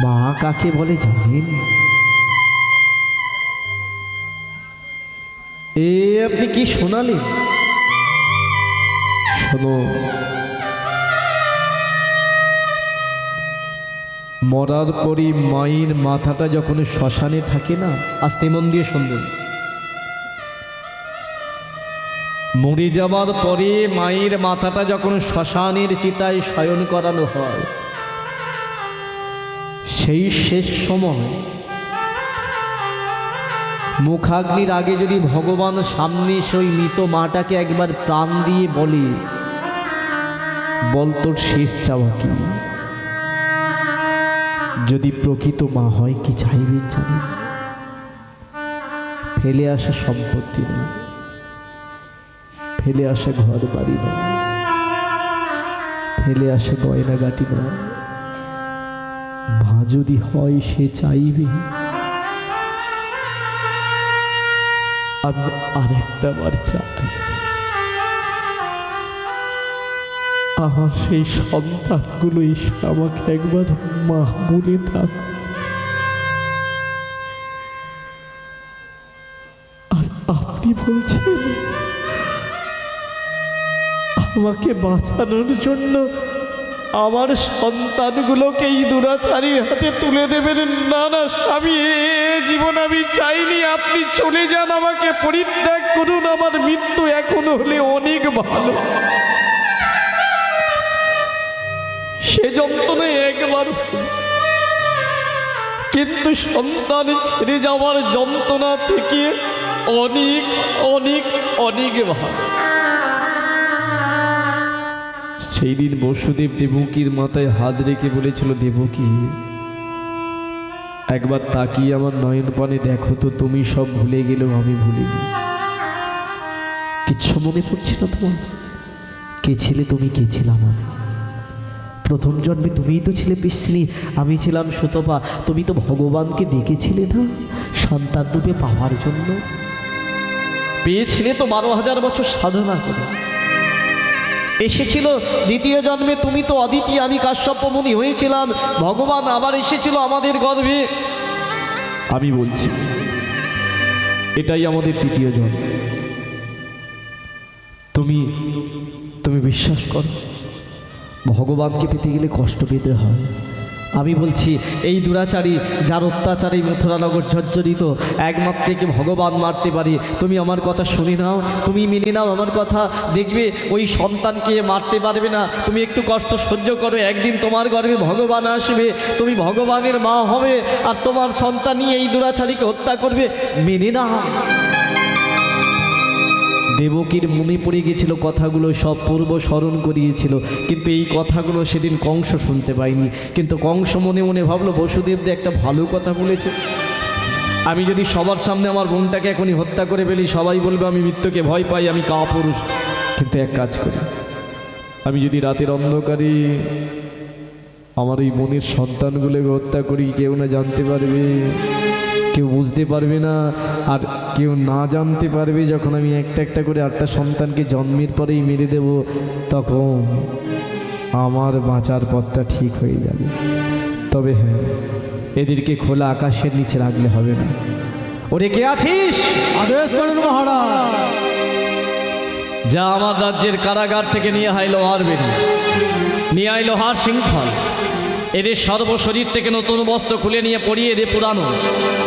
মা কাকে বলে জানেন? আপনি কি শোনালেন? শোনো, মরার পরই মায়ের মাথাটা যখন শ্মশানে থাকে না, আস্তে মন দিয়ে শুনবেন, মরে যাওয়ার পরে মায়ের মাথাটা যখন শ্মশানের চিতায় শয়ন করানো হয়, সেই শেষ সময় মুখাগ্নির আগে যদি ভগবান সামনে সেই মৃত মাটাকে একবার প্রাণ দিয়ে বলে, বল তোর শেষ চাওয়া কি? যদি প্রকৃত মা হয় কি চাইবেন জানেন? ফেলে আসা সম্পত্তি নয়, ফেলে আসা ঘর বাড়ি নয়, ফেলে আসা গয়নাগাটি নয়। মা যদি হয় সে চাইবে আমি আরেকটা বার চাই, আমার সেই সন্তানগুলো এসে আমাকে একবার মা বলে ডাক। আর আপনি বলছেন আমাকে বাঁচানোর জন্য আমার সন্তানগুলোকে এই দুরাচারীর হাতে তুলে দেবেন? না না স্বামী, জীবন আমি চাইনি, আপনি চলে যান, আমাকে পরিত্যাগ করুন, আমার মৃত্যু এখন হলে অনেক ভালো। সে যন্ত্রণায় একবার, কিন্তু সন্তান ছেড়ে যাওয়ার যন্ত্রণা থেকে অনেক অনেক অনেক ভালো। সেই দিন বসুদেব দেবকীর মাথায় হাত রেখে বলেছিল, দেবকী একবার তাকিয়ে আমার নয়ন পানে দেখো তো, তুমি সব ভুলে গেলেও আমি ভুলিনি। কিচ্ছু মনে পড়ছে না তোমার? কে ছিলে তুমি, কে ছিলাম আমি? প্রথম জন্মে তুমিই তো ছিলে পিসিনী, আমি ছিলাম সুতপা। তুমি তো ভগবানকে ডেকেছিলে না সন্তান রূপে পাওয়ার জন্য, পেয়েছিলে তো 12,000 বছর সাধনা করে। এসেছিল দ্বিতীয় জন্মে, তুমি তো অদিতি, আমি কাশ্যপ মুনি হয়েছিলাম, ভগবান আবার এসেছিল আমাদের গর্ভে। আমি বলছি এটাই আমাদের তৃতীয় জন্ম। তুমি তুমি বিশ্বাস করো, ভগবানকে পেতে গেলে কষ্ট পেতে হয়। আমি বলছি এই দুরাচারী যার অত্যাচারী মথুরানগর জর্জরিত, একমাত্র কে ভগবান মারতে পারে। তুমি আমার কথা শুনে নাও, তুমি মেনে নাও আমার কথা, দেখবে ওই সন্তানকে মারতে পারবে না। তুমি একটু কষ্ট সহ্য করো, একদিন তোমার গর্ভে ভগবান আসবে, তুমি ভগবানের মা হবে, আর তোমার সন্তানই এই দুরাচারীকে হত্যা করবে। মেনে নাও। দেবকীর মনে পড়ে গেছিল কথাগুলো, সব পূর্ব স্মরণ করিয়েছিল, কিন্তু এই কথাগুলো সেদিন কংস শুনতে পায়নি। কিন্তু কংস মনে মনে ভাবলো, বসুদেবদে একটা ভালো কথা বলেছে, আমি যদি সবার সামনে আমার বোনটাকে এখনই হত্যা করে ফেলি, সবাই বলবে আমি মৃত্যুকে ভয় পাই, আমি কাপুরুষ। কিন্তু এক কাজ করি, আমি যদি রাতের অন্ধকারে আমার এই বোনের সন্তানগুলোকে হত্যা করি, কেউ না জানতে পারবে, কেউ বুঝতে পারবে না, আর কেউ না জানতে পারবে। যখন আমি একটা একটা করে 8টা সন্তানকে জন্মের পরেই মেরে দেব, তখন আমার বাঁচার পথটা ঠিক হয়ে যাবে। তবে হ্যাঁ, এদেরকে খোলা আকাশের নিচে রাখলে হবে না। ওরে কে আছিস? আদেশ করুন মহারাজ। যা আমার রাজ্যের কারাগার থেকে নিয়ে আয় লোহার বেরি, নিয়ে আয় লোহার শৃঙ্খল, এদের সর্বশরীর থেকে নতুন বস্ত্র খুলে নিয়ে পরিয়ে দে পুরানো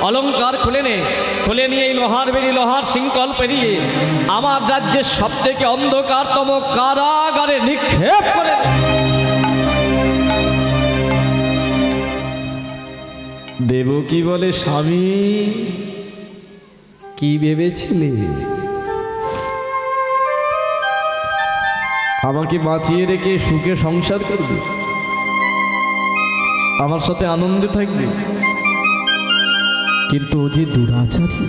অলঙ্কার, খুলে নিয়ে এই লোহার বেরি লোহার শৃঙ্খল পেরিয়ে আমার রাজ্যের সব থেকে অন্ধকারতম কারাগারে নিক্ষেপ করে। দেবকী বলে, স্বামী কি ভেবেছিলে আমাকে বাঁচিয়ে রেখে সুখে সংসার করবে, আমার সাথে আনন্দে থাকবে? কিন্তু ও যে দুরাচারী,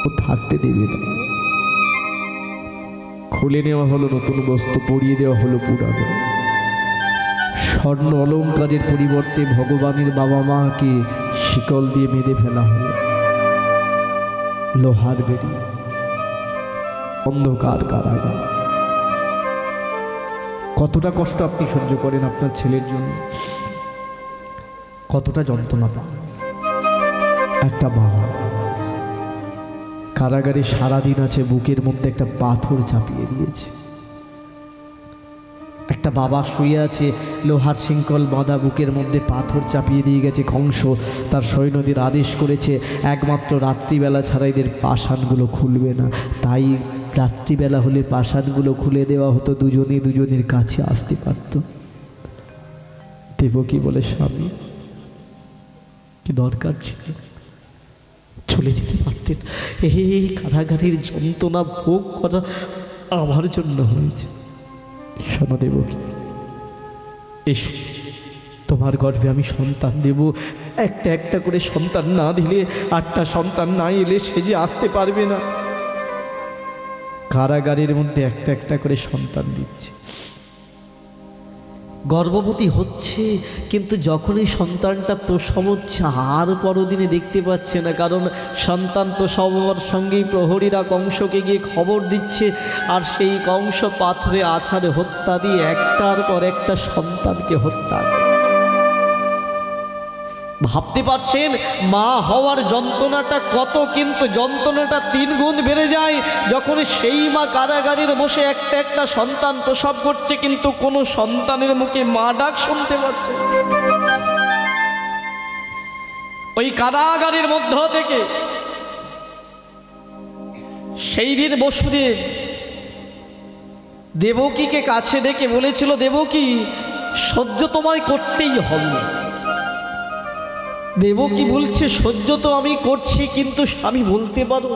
ও থাকতে দেবে না। খুলে নেওয়া হলো নতুন বস্ত্র, পরিয়ে দেওয়া হলো পুরানো। স্বর্ণ অলঙ্কারের পরিবর্তে ভগবানের বাবা মাকে শিকল দিয়ে বেঁধে ফেলা হলো। লোহার বেরি, অন্ধকার কারাগার। কতটা কষ্ট আপনি সহ্য করেন আপনার ছেলের জন্য? কতটা যন্ত্রণা পান। একটা বাবা কারাগারে সারাদিন আছে, বুকের মধ্যে একটা পাথর চাপিয়ে দিয়েছে। একটা বাবা শুয়ে আছে, লোহার শিঙ্কল বাঁধা, বুকের মধ্যে পাথর চাপিয়ে দিয়ে গেছে কংস। তার সৈন্যদের আদেশ করেছে একমাত্র রাত্রিবেলা ছাড়া এদের পাষাণগুলো খুলবে না। তাই রাত্রিবেলা হলে পাষাণগুলো খুলে দেওয়া হতো, দুজনে দুজনের কাছে আসতে পারত। দেবকী বলে, স্বামী কি দরকার ছিল, চলে যেতে পারতেন। এই কারাগারের যন্ত্রণা ভোগ করা আমার জন্য হয়েছে। শোনো দেবকী, এসো, তোমার গর্ভে আমি সন্তান দেব। একটা একটা করে সন্তান না দিলে, 8টা সন্তান না এলে সে যে আসতে পারবে না। কারাগারের মধ্যে একটা একটা করে সন্তান দিচ্ছে। গর্ভবতী হচ্ছে, কিন্তু যখনই সন্তানটা প্রসব হচ্ছে আর পরদিনে দেখতে পাচ্ছে না, কারণ সন্তান প্রসব হওয়ার সঙ্গেই প্রহরীরা কংসকে গিয়ে খবর দিচ্ছে। আর সেই কংস পাথরে আছাড়ে হত্যা দিয়ে একটার পর একটা সন্তানকে হত্যা করে। ভাবতে পারছেন মা হওয়ার যন্ত্রণাটা কত, কিন্তু যন্ত্রণাটা 3 গুণ বেড়ে যায় যখন সেই মা কারাগারের বসে একটা একটা সন্তান প্রসব করছে, কিন্তু কোনো সন্তানের মুখে মা ডাক শুনতে পাচ্ছে। ওই কারাগারের মধ্য থেকে সেই দিন বসুদেব দেবকীকে কাছে ডেকে বলেছিল, দেবকী, সহ্য তোমায় করতেই হবে। দেবকী বলছে, সহ্য তো আমি করছি, কিন্তু আমি বলতে পারো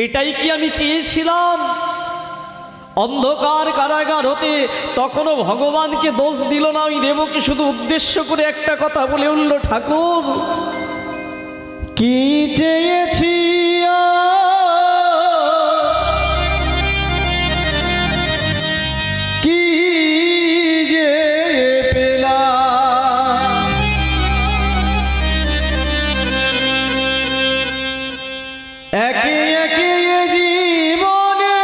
এটাই কি আমি চেয়েছিলাম? অন্ধকার কারাগার হতে তখনও ভগবানকে দোষ দিল না। ওই দেবকী শুধু উদ্দেশ্য করে একটা কথা বলে উঠল, ঠাকুর কি চেয়েছি কি যে পেলাম, একে একে জীবনে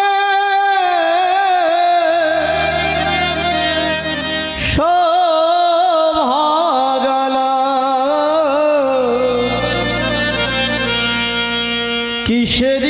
সব হারালাম, কিসের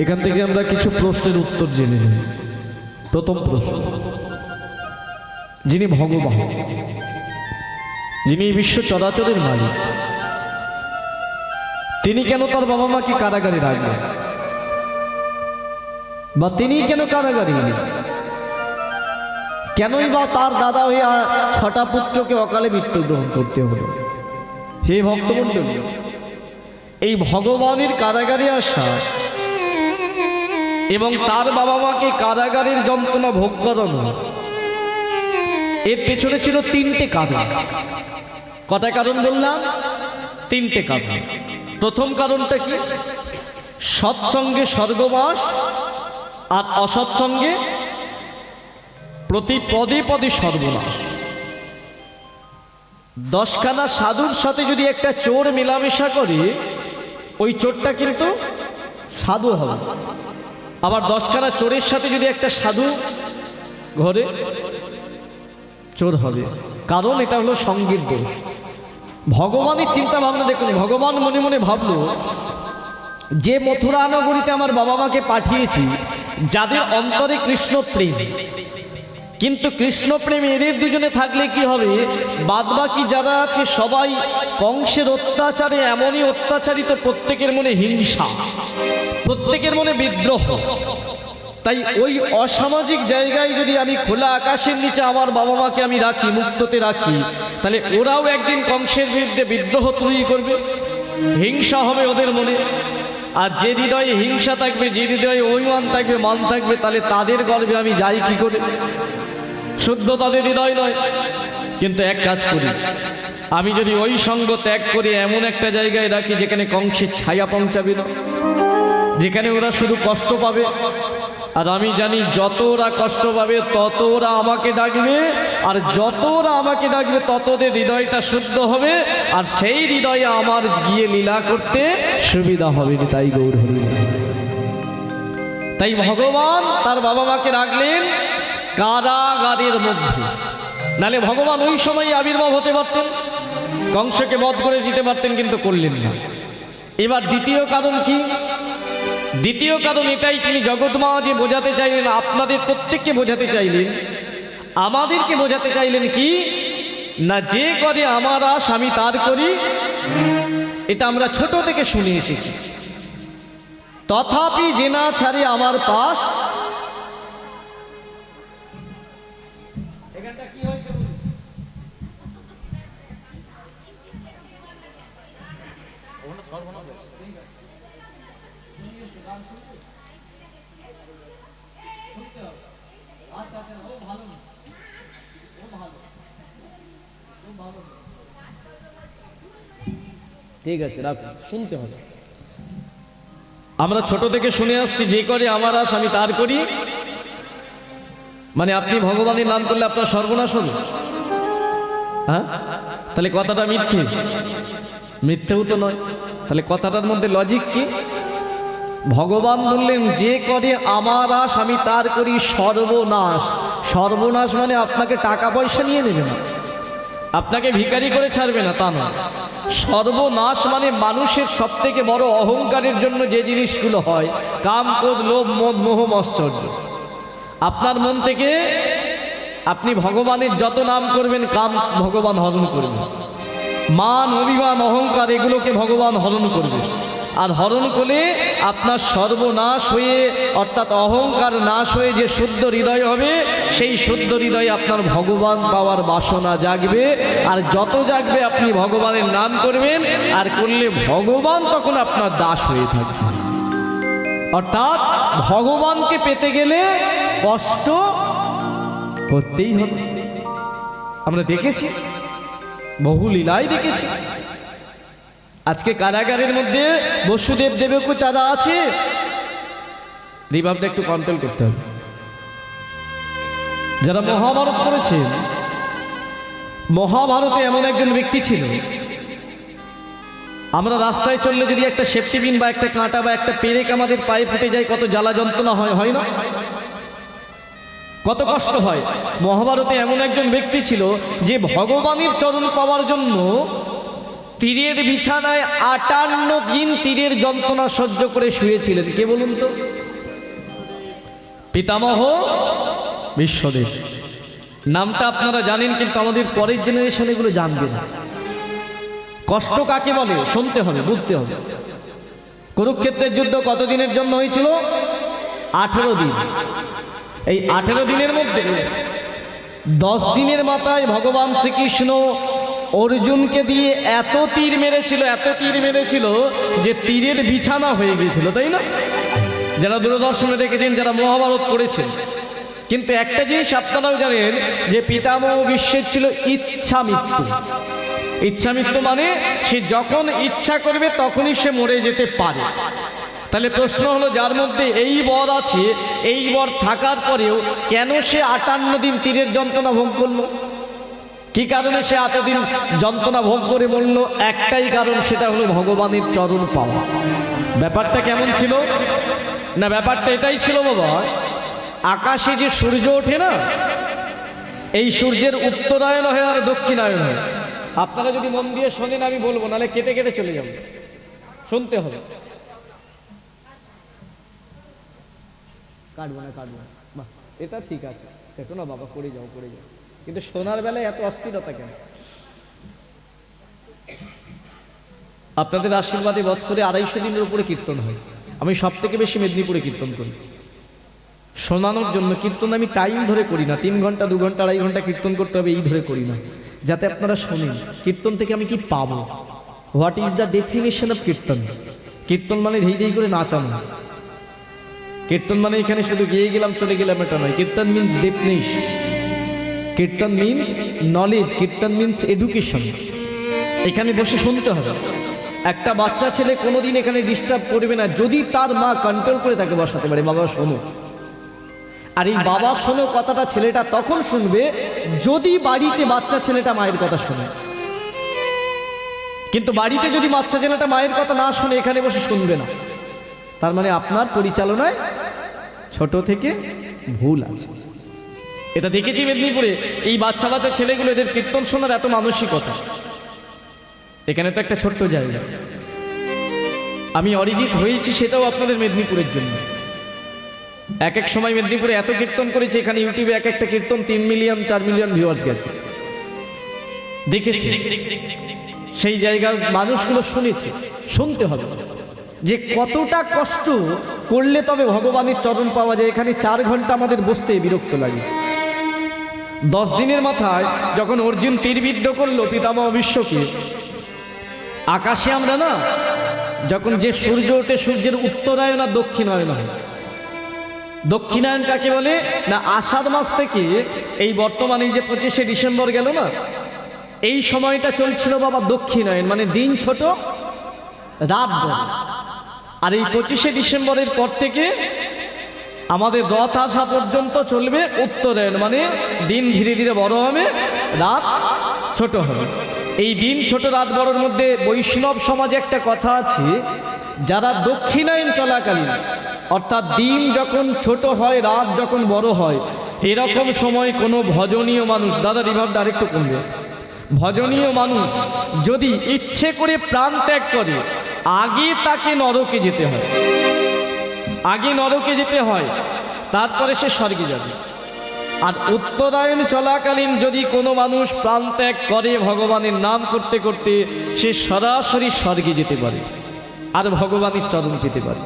এখান থেকে আমরা কিছু প্রশ্নের উত্তর জেনে নিই। প্রথম প্রশ্ন, যিনি ভগবান, যিনি বিশ্ব চরাচরের মালিক, তিনি কেন তার বাবা মাকে কারাগারে রাখবেন? বা তিনি কেন কারাগারে এলেন? কেনই বা তার দাদা হয়ে 6টা পুত্রকে অকালে মৃত্যুগ্রহণ করতে হলো? সেই ভক্তমণ্ডলী, এই ভগবানের কারাগারে আসা এবং তার বাবা মাকে কারাগারের যন্ত্রণা ভোগ করানো, এর পেছনে ছিল 3টে কারণ। কটা কারণ বললাম? 3টে কারণ। প্রথম কারণটা কি? সৎসঙ্গে স্বর্গবাস আর অসৎসঙ্গে প্রতি পদে পদে সর্বনাশ। 10খানা সাধুর সাথে যদি একটা চোর মেলামেশা করে, ওই চোরটা কিন্তু সাধু হবে। আবার 10খানা চোরের সাথে যদি একটা সাধু ঘরে, চোর হবে। কারণ এটা হলো সঙ্গীর দোষ। ভগবানের চিন্তা ভাবনা দেখুন, ভগবান মনে মনে ভাবলো যে মথুরা নগরীতে আমার বাবা মাকে পাঠিয়েছি, যাদের অন্তরে কৃষ্ণ প্রেম, কিন্তু কৃষ্ণ প্রেম এদের দুজনে থাকলে কি হবে? বাদবাকি যারা আছে সবাই কংসের অত্যাচারে এমনই অত্যাচারিত, প্রত্যেকের মনে হিংসা, প্রত্যেকের মনে বিদ্রোহ। তাই ওই অসামাজিক জায়গায় যদি আমি খোলা আকাশের নিচে আমার বাবা মাকে আমি রাখি, মুক্ততে রাখি, তাহলে ওরাও একদিন কংসের বিরুদ্ধে বিদ্রোহ তৈরি করবে, হিংসা হবে ওদের মনে। আর যে হৃদয়ে হিংসা থাকবে, যে হৃদয়ে অভিমান থাকবে, মান থাকবে, তাহলে তাদের গর্বে আমি যাই কি করে? শুদ্ধ তাদের হৃদয় নয়। কিন্তু এক কাজ করি, আমি যদি ওই সঙ্গ ত্যাগ করে এমন একটা জায়গায় রাখি যেখানে কংসের ছায়া পৌঁছাবে না, যেখানে ওরা শুধু কষ্ট পাবে, আর আমি জানি যত ওরা কষ্ট পাবে তত ওরা আমাকে ডাকবে, আর যত ওরা আমাকে ডাকবে তত ওদের হৃদয়টা শুদ্ধ হবে, আর সেই হৃদয়ে আমার গিয়ে লীলা করতে সুবিধা হবে। তাই গৌর হরি। তাই ভগবান তার বাবা মাকে রাখলেন কারাগারের মধ্যে, নালে ভগবান ওই সময় আবির্ভাব হতে পারতেন, কংসকে বধ করে দিতে পারতেন, কিন্তু করলেন না। এবার দ্বিতীয় কারণ কি? দ্বিতীয় কারণ এটাই, তিনি জগৎমা যে বোঝাতে চাইলেন, আপনাদের প্রত্যেককে বোঝাতে চাইলেন, আমাদেরকে বোঝাতে চাইলেন কি না, যে করে আমার আশ আমি তার করি। এটা আমরা ছোট থেকে শুনে এসেছি। তথাপি যে না ছাড়ে আমার পাশ। এখানটা কি হয়েছে? ঠিক আছে, রাখুন, শুনতে হবে। আমরা ছোট থেকে শুনে আসছি, যে করে আমার আশ আমি তার করি, মানে আপনি ভগবানের নাম করলে আপনার সর্বনাশ হবে। হ্যাঁ, তাহলে কথাটা মিথ্যে? মিথ্যেও তো নয়। তাহলে কথাটার মধ্যে লজিক কি? ভগবান বললেন যে করে আমার আশ আমি তার করি সর্বনাশ। সর্বনাশ মানে আপনাকে টাকা পয়সা নিয়ে নেবে না, আপনাকে ভিখারি করে ছাড়বে না, তা নয়। সর্বনাশ মানে মানুষের সব থেকে বড় অহংকারের জন্য যে জিনিসগুলো হয়, কাম, ক্রোধ, লোভ, মদ, মোহ, মৎসর্য, আপনার মন থেকে আপনি ভগবানের যত নাম করবেন, কাম ভগবান হরণ করবেন, মান, অভিমান, অহংকার এগুলোকে ভগবান হরণ করবে। আর হরণ করলে আপনার সর্বনাশ হয়ে, অর্থাৎ অহংকার নাশ হয়ে যে শুদ্ধ হৃদয় হবে, সেই শুদ্ধ হৃদয়ে আপনার ভগবান পাওয়ার বাসনা জাগবে। আর যত জাগবে আপনি ভগবানের নাম করবেন, আর করলে ভগবান তখন আপনার দাস হয়ে থাকবে। অর্থাৎ ভগবানকে পেতে গেলে কষ্ট করতেই হবে। আমরা দেখেছি, বহু লীলাই দেখেছি। আজকে কারাগারের মধ্যে বসুদেব দেবকী তারা আছে, রিভাবটা একটু কন্ট্রোল করতে হবে। যারা মহাভারত পড়েছে, মহাভারতে এমন একজন ব্যক্তি ছিল, আমরা রাস্তায় চললে যদি একটা সেফটি পিন বা একটা কাঁটা বা একটা পেরেক আমাদের পায়ে ফুটে যায়, কত জ্বালা যন্ত্রণা হয় না? কত কষ্ট হয়। মহাভারতে এমন একজন ব্যক্তি ছিল যে ভগবানের চরণ পাওয়ার জন্য তীরের বিছানায় 58 দিন তীরের যন্ত্রণা সহ্য করে শুয়েছিলেন। কে বলুন তো? পিতামহ বিশ্বদেব। নামটা আপনারা জানেন, কিন্তু আমাদের পরের জেনারেশন এগুলো জানবে না। কষ্ট কাকে বলে শুনতে হবে, বুঝতে হবে। কুরুক্ষেত্রের যুদ্ধ কত দিনের জন্য হয়েছিল? 18 দিন। এই 18 দিনের মধ্যে 10 দিনের মাথায় ভগবান শ্রীকৃষ্ণ অর্জুনকে দিয়ে এত তীর মেরেছিল যে তীরের বিছানা হয়ে গিয়েছিল, তাই না? যারা দূরদর্শনে দেখেছেন, যারা মহাভারত পড়েছেন। কিন্তু একটা জিনিস আপনারাও জানেন যে পিতামহ বিশ্বের ছিল ইচ্ছা মৃত্যু। ইচ্ছা মৃত্যু মানে সে যখন ইচ্ছা করবে তখনই সে মরে যেতে পারে। তাহলে প্রশ্ন হলো, যার মধ্যে এই বর আছে, এই বর থাকার পরেও কেন সে 58 দিন তীরের যন্ত্রণা ভোগ করলো? কি কারণে সে এতদিন যন্ত্রণা ভোগ করে মরল? একটাই কারণ, সেটা হলো ভগবানের চরণ পাওয়া। ব্যাপারটা কেমন ছিল না? ব্যাপারটা এটাই ছিল বাবা, আকাশে যে সূর্য ওঠে না, এই সূর্যের উত্তরায়ণ হয় আর দক্ষিণায়ন হয়। আপনারা যদি মন দিয়ে শোনেন, আমি বলবো, নাহলে কেটে কেটে চলে যাবে, শুনতে হবে। কাটবো না। বাহ, এটা ঠিক আছে, কেটো না বাবা, করে যাও। কিন্তু শোনার বেলায় এত অস্থিরতা কেন? আপনাদের আশীর্বাদে বৎসরে 250 দিনের উপরে কীর্তন হয়। আমি সব থেকে বেশি মেদিনীপুরে কীর্তন করি শোনানোর জন্য। কীর্তন আমি টাইম ধরে করি না, 3 ঘন্টা 2 ঘন্টা 2.5 ঘন্টা কীর্তন করতে হবে, এই ধরে করি না, যাতে আপনারা শোনেন কীর্তন থেকে আমি কি পাবো। What is the definition of kirtan? Kirtan মানে ধেই করে নাচানো। কীর্তন মানে এখানে শুধু গিয়ে গেলাম চলে গেলাম, এটা নয়। কীর্তন মিন্স ডেফিনেশন, কীর্তন মিন্স নলেজ, কীর্তন মিন্স এডুকেশন। এখানে বসে শুনতে হবে। একটা বাচ্চা ছেলে কোনোদিন এখানে ডিস্টার্ব করবে না, যদি তার মা কন্ট্রোল করে তাকে বসাতে পারে, বাবা শোনো। আর এই বাবা শোনো কথাটা ছেলেটা তখন শুনবে যদি বাড়িতে বাচ্চা ছেলেটা মায়ের কথা শোনে। কিন্তু বাড়িতে যদি বাচ্চা ছেলেটা মায়ের কথা না শুনে, এখানে বসে শুনবে না, তার মানে আপনার পরিচালনায় ছোট থেকে ভুল আছে। এটা দেখেছি মেদিনীপুরে, এই বাচ্চা ছেলেগুলো, এদের কীর্তন শোনার এত মানসিকতা। এখানে তো একটা ছোট্ট জায়গা, আমি অরিজিৎ হয়েছি সেটাও আপনাদের মেদিনীপুরের জন্য। এক সময় মেদিনীপুরে এত কীর্তন করেছি, এখানে ইউটিউবে এক একটা কীর্তন 3 মিলিয়ন 4 মিলিয়ন ভিউয়ার্স গেছে, দেখেছি। সেই জায়গার মানুষগুলো শুনেছে। শুনতে হবে যে কতটা কষ্ট করলে তবে ভগবানের চরণ পাওয়া যায়। এখানে 4 ঘন্টা আমাদের বসতে বিরক্ত লাগে। 10 দিনের মাথায় যখন অর্জুন তীরবিদ্ধ করলো পিতামহ বিশ্বকে, আকাশে আমরা না যখন যে সূর্য ওঠে, সূর্যের উত্তরায়ণ আর দক্ষিণায়ন হয়। দক্ষিণায়ন কাকে বলে না? আষাঢ় মাস থেকে এই বর্তমানে যে 25শে ডিসেম্বর গেল না, এই সময়টা চলছিল বাবা দক্ষিণায়ন, মানে দিন ছোট রাত বড়। আর এই 25শে ডিসেম্বরের পর থেকে আমাদের রথ আসা পর্যন্ত চলবে উত্তরায়ণ, মানে দিন ধীরে ধীরে বড় হবে, রাত ছোট হবে। এই দিন ছোট রাত বড়র মধ্যে বৈষ্ণব সমাজে একটা কথা আছে, যারা দক্ষিণায়ন চলাকালীন, অর্থাৎ দিন যখন ছোট হয় রাত যখন বড় হয়, এরকম সময় কোনো ভজনীয় মানুষ, দাদা রিভাবটা আরেকটু কমবে, ভজনীয় মানুষ যদি ইচ্ছে করে প্রাণ ত্যাগ করে, আগে তাকে নরকে যেতে হয়। আগে নরকে যেতে হয়, তারপরে সে স্বর্গে যাবে। আর উত্তরায়ণ চলাকালীন যদি কোনো মানুষ প্রাণ ত্যাগ করে ভগবানের নাম করতে করতে, সে সরাসরি স্বর্গে যেতে পারে আর ভগবানের চরণ পেতে পারে।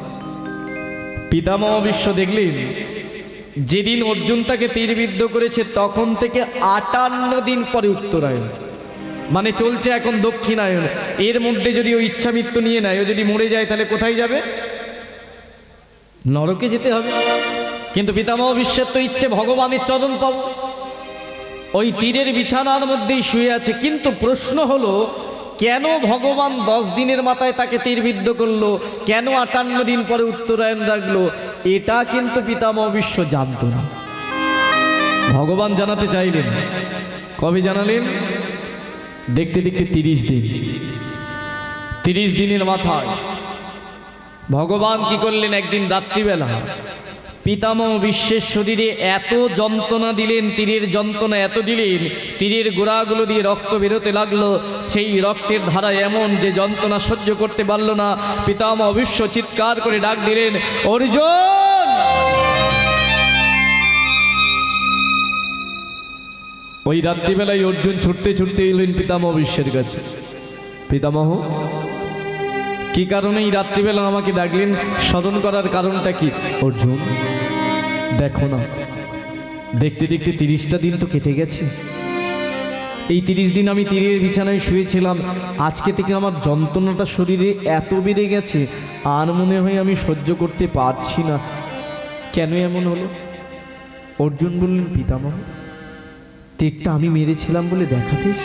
পিতামহ বিশ্ব দেখলেন, যেদিন অর্জুন তাকে তীরবিদ্ধ করেছে তখন থেকে 58 দিন পরে উত্তরায়ণ, মানে চলছে এখন দক্ষিণায়ন। এর মধ্যে যদি ও ইচ্ছা মৃত্যু নিয়ে নেয়, ও যদি মরে যায়, তাহলে কোথায় যাবে? নরকে যেতে হবে। কিন্তু পিতামহ বিশ্বের তো ইচ্ছে ভগবানের চরণ পাবো, ওই তীরের বিছানার মধ্যেই শুয়ে আছে। কিন্তু প্রশ্ন হলো, কেন ভগবান 10 দিনের মাথায় তাকে তীরবিদ্ধ করলো, কেন 58 দিন পরে উত্তরায়ণ রাখলো? এটা কিন্তু পিতামহ বিশ্ব জানত না। ভগবান জানাতে চাইলেন, কবে জানালেন? দেখতে দেখতে 30 দিন। 30 দিনের মাথায় ভগবান কি করলেন? একদিন রাত্রিবেলা পিতামহ বিশ্বের শরীরে এত যন্ত্রণা দিলেন, তীরের যন্ত্রণা এত দিলেন, তীরের গোড়াগুলো দিয়ে রক্ত বেরোতে লাগলো। সেই রক্তের ধারা এমন যে যন্ত্রণা সহ্য করতে পারল না। পিতামহ বিশ্ব চিৎকার করে ডাক দিলেন, অর্জুন! ওই রাত্রিবেলায় অর্জুন ছুটতে ছুটতে এলেন পিতামহ বিশ্বের কাছে। পিতামহ, কি কারণে এই রাত্রিবেলা আমাকে ডাকলেন? স্মরণ করার কারণটা কি? অর্জুন, দেখো না, দেখতে দেখতে 30টা দিন তো কেটে গেছে। এই 30 দিন আমি তীরের বিছানায় শুয়েছিলাম। আজকে থেকে আমার যন্ত্রণাটা শরীরে এত বেড়ে গেছে, আর মনে হয় আমি সহ্য করতে পারছি না। কেন এমন হলো? অর্জুন বললেন, পিতামহ, তীরটা আমি মেরেছিলাম বলে দেখাতিস?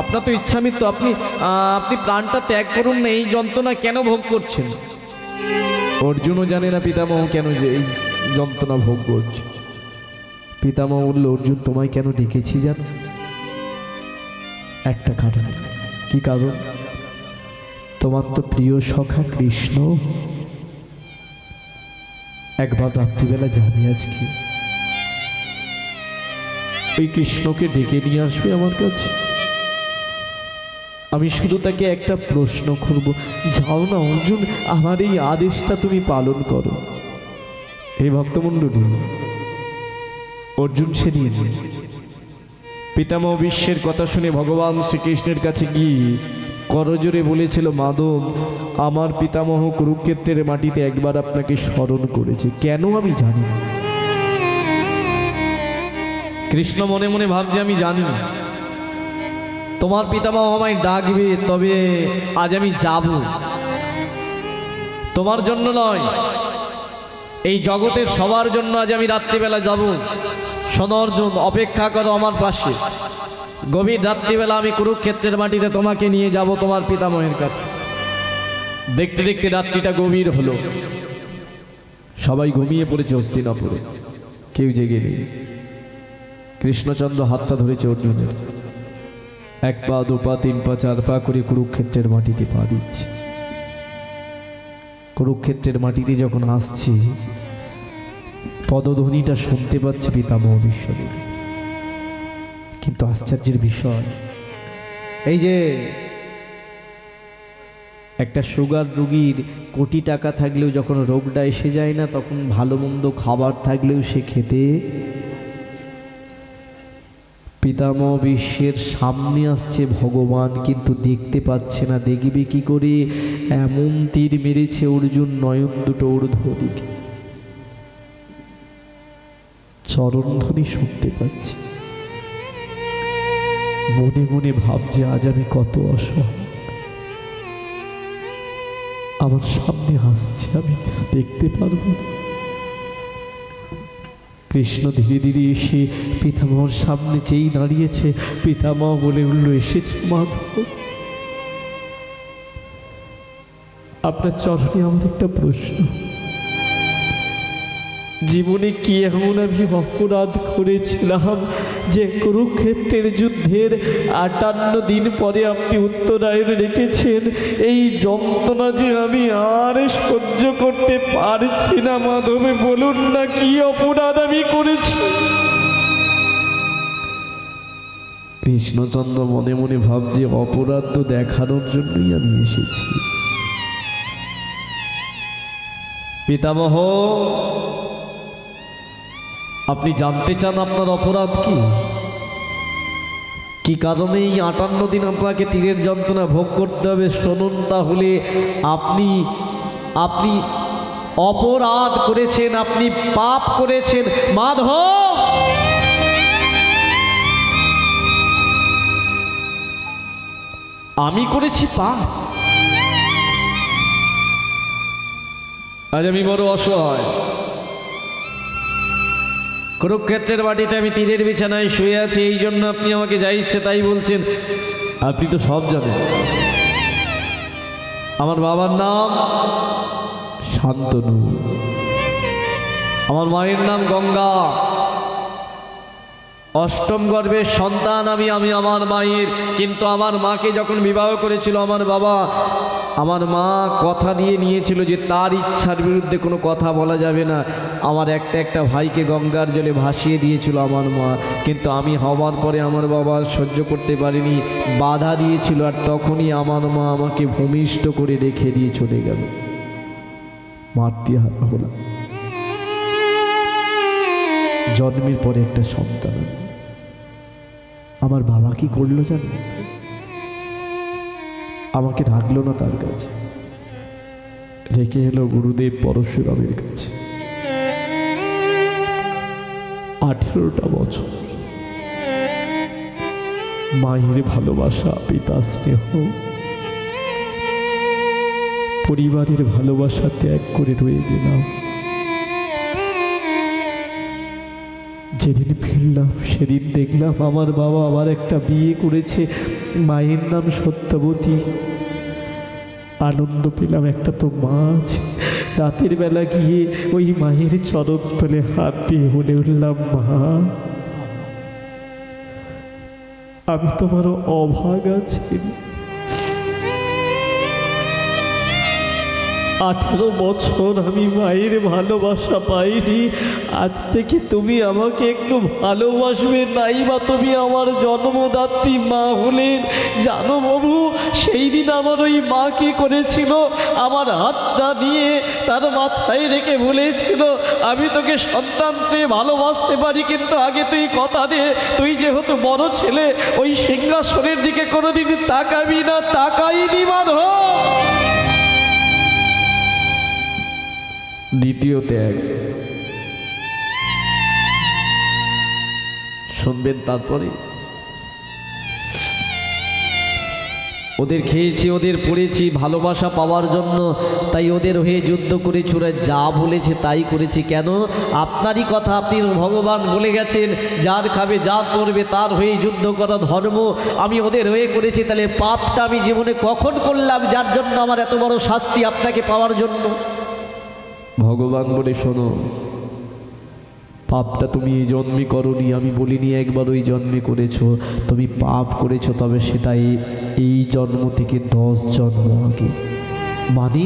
আপনার তো ইচ্ছা মৃত্যু, আপনি প্রাণটা ত্যাগ করুন না, এই যন্ত্রণা কেন ভোগ করছেন? অর্জুনও জানে না পিতামহ কেন যে এই যন্ত্রণা ভোগ করছে। পিতামহ বলল, অর্জুন, তোমায় কেন ডেকেছি জানো? একটা কারণ। কি কারণ? তোমার তো প্রিয় সখা কৃষ্ণ একবার রাত্রিবেলা যাবে আজকে, ওই কৃষ্ণকে ডেকে নিয়ে আসবে আমার কাছে। আমি শুধু তাকে একটা প্রশ্ন করব, যাও না অর্জুন, আমার এই আদেশটা তুমি পালন করো। এই ভক্তমণ্ডলী, অর্জুন সে নিয়ে পিতামহ বিশ্বের কথা শুনে ভগবান শ্রীকৃষ্ণের কাছে গিয়ে করজোরে বলেছিল, মাধব, আমার পিতামহ কুরুক্ষেত্রের মাটিতে একবার আপনাকে স্মরণ করেছে। কেন আমি জানি না। কৃষ্ণ মনে মনে ভাবছে, আমি জানি না, তোমার পিতামহ আমায় ডাকবে, তবে আজ আমি যাব। তোমার জন্য নয়, এই জগতের সবার জন্য আজ আমি রাত্রিবেলা যাব। শোনো অর্জুন, অপেক্ষা করো আমার পাশে। গভীর রাত্রিবেলা আমি কুরুক্ষেত্রের মাটিতে তোমাকে নিয়ে যাব তোমার পিতামহের কাছে। দেখতে দেখতে রাত্রিটা গভীর হলো। সবাই ঘুমিয়ে পড়েছে হস্তিনাপুরে, কেউ জেগে নেই। কৃষ্ণচন্দ্র হাতটা ধরেছে অর্জুনের। 1 পা 2 পা 3 পা 4 পা করে কুরুক্ষেত্রের মাটিতে পা দিচ্ছে। কুরুক্ষেত্রের মাটিতে যখন আসছে, পদধ্বনিটা শুনতে পাচ্ছে পিতামহ বিশ্বদেব। কিন্তু আশ্চর্যের বিষয়, এই যে একটা সুগার রোগীর কোটি টাকা থাকলেও যখন রোগটা এসে যায় না, তখন ভালো মন্দ খাবার থাকলেও সে খেতে। পিতামহ বিশ্বের সামনে আসছে ভগবান, কিন্তু দেখতে পাচ্ছে না। দেখবে কি করে? এমন তীর মেরেছে অর্জুন, নয়ন দুটো ঊর্ধ্ব দিকে। চরণধ্বনি শুনতে পাচ্ছে। মনে মনে ভাবছে, আজ আমি কত অসহায়, আমার সামনে আসছে, আমি কিছু দেখতে পারবো না। কৃষ্ণ ধীরে ধীরে এসে পিতামহর সামনে যেই দাঁড়িয়েছে, পিতামহ বলে উঠল, এসেছ মাধব, আপনার চরণে আমার একটা প্রশ্ন। জীবনে কি এমন আমি অপরাধ করেছিলাম যে কুরুক্ষেত্রের যুদ্ধের 58 দিন পরে আপনি উত্তরায়ণ রেখেছেন? এই যন্ত্রণা যে আমি আর সহ্য করতে পারছি না। মাধবে বলুন না, কি অপরাধ আমি করেছি? কৃষ্ণচন্দ্র মনে মনে ভাবছে, অপরাধ তো দেখানোর জন্যই আমি এসেছি। পিতামহ, আপনি জানতে চান আপনার অপরাধ কি? কি কারণে এই 58 দিন আপনাকে তীরের যন্ত্রণা ভোগ করতে হবে? শুনুন তাহলে। আপনি আপনি অপরাধ করেছেন, আপনি পাপ করেছেন মাধব। আমি করেছি পাপ? আজ আমি বড় অসহায়। কুরুক্ষেত্রের মাটিতে আমি তীরের বিছানায় শুয়ে আছি, এই জন্য আপনি আমাকে যা ইচ্ছে তাই বলছেন? আপনি তো সব জানেন। আমার বাবার নাম শান্তনু, আমার মায়ের নাম গঙ্গা, অষ্টম গর্ভের সন্তান আমি আমার মায়ের। কিন্তু আমার মাকে যখন বিবাহ করেছিল আমার বাবা, আমার মা কথা দিয়ে নিয়েছিল যে তার ইচ্ছার বিরুদ্ধে কোনো কথা বলা যাবে না। আমার একটা ভাইকে গঙ্গার জলে ভাসিয়ে দিয়েছিল আমার মা, কিন্তু আমি হওয়ার পরে আমার বাবা সহ্য করতে পারিনি, বাধা দিয়েছিল, আর তখনই আমার মা আমাকে ভূমিষ্ঠ করে রেখে দিয়ে চলে গেল। মাতৃহারা হলাম। জন্মের পরে একটা সন্তান। আমার বাবা কি করলো জানেন? আমাকে রাখলো না তার কাছে, রেখে এলো গুরুদেব পরশুরামের কাছে। 18টা বছর মায়ের ভালোবাসা, পিতা স্নেহ, পরিবারের ভালোবাসা ত্যাগ করে রয়ে গেলাম। যেদিন ফিরলাম সেদিন দেখলাম আমার বাবা আবার একটা বিয়ে করেছে, মায়ের নাম সত্যবতী। আনন্দ পেলাম, একটা তো মা আছে। রাতের বেলা গিয়ে ওই মায়ের চরণ তলে হাত দিয়ে বলে উঠলাম, মা আমি তোমার অভাগা ছেলে। 18 বছর আমি মায়ের ভালোবাসা পাইনি, আজ থেকে তুমি আমাকে একটু ভালোবাসবে, নাই বা তুমি আমার জন্মদাত্রী মা হলেন। জানো বাবু, সেই দিন আমার ওই মা কি করেছিল? আমার হাতটা নিয়ে তার মাথায় রেখে বলেছিল, আমি তোকে সন্তান চেয়ে ভালোবাসতে পারি, কিন্তু আগে তুই কথা দে, তুই যেহেতু বড় ছেলে ওই সিংহাসনের দিকে কোনোদিন তাকাবি না। তাকাইনি মাধব। দ্বিতীয় ত্যাগ শুনবেন। তারপরে ওদের খেয়েছি, ওদের পড়েছি ভালোবাসা পাওয়ার জন্য, তাই ওদের হয়ে যুদ্ধ করে চূড়ায় যা বলেছে তাই করেছি। কেন? আপনারই কথা, আপনি ভগবান বলে গেছেন, যার খাবে যা করবে তার হয়ে যুদ্ধ করা ধর্ম। আমি ওদের হয়ে করেছি, তাহলে পাপটা আমি জীবনে কখন করলাম যার জন্য আমার এত বড় শাস্তি আপনাকে পাওয়ার জন্য? ভগবান বলে, শোনো, পাপটা তুমি এই জন্মে করনি, আমি বলিনি একবার ওই জন্মে করেছো। তুমি পাপ করেছো, তবে সেটা এই জন্ম থেকে 10 জন্ম আগে, মানে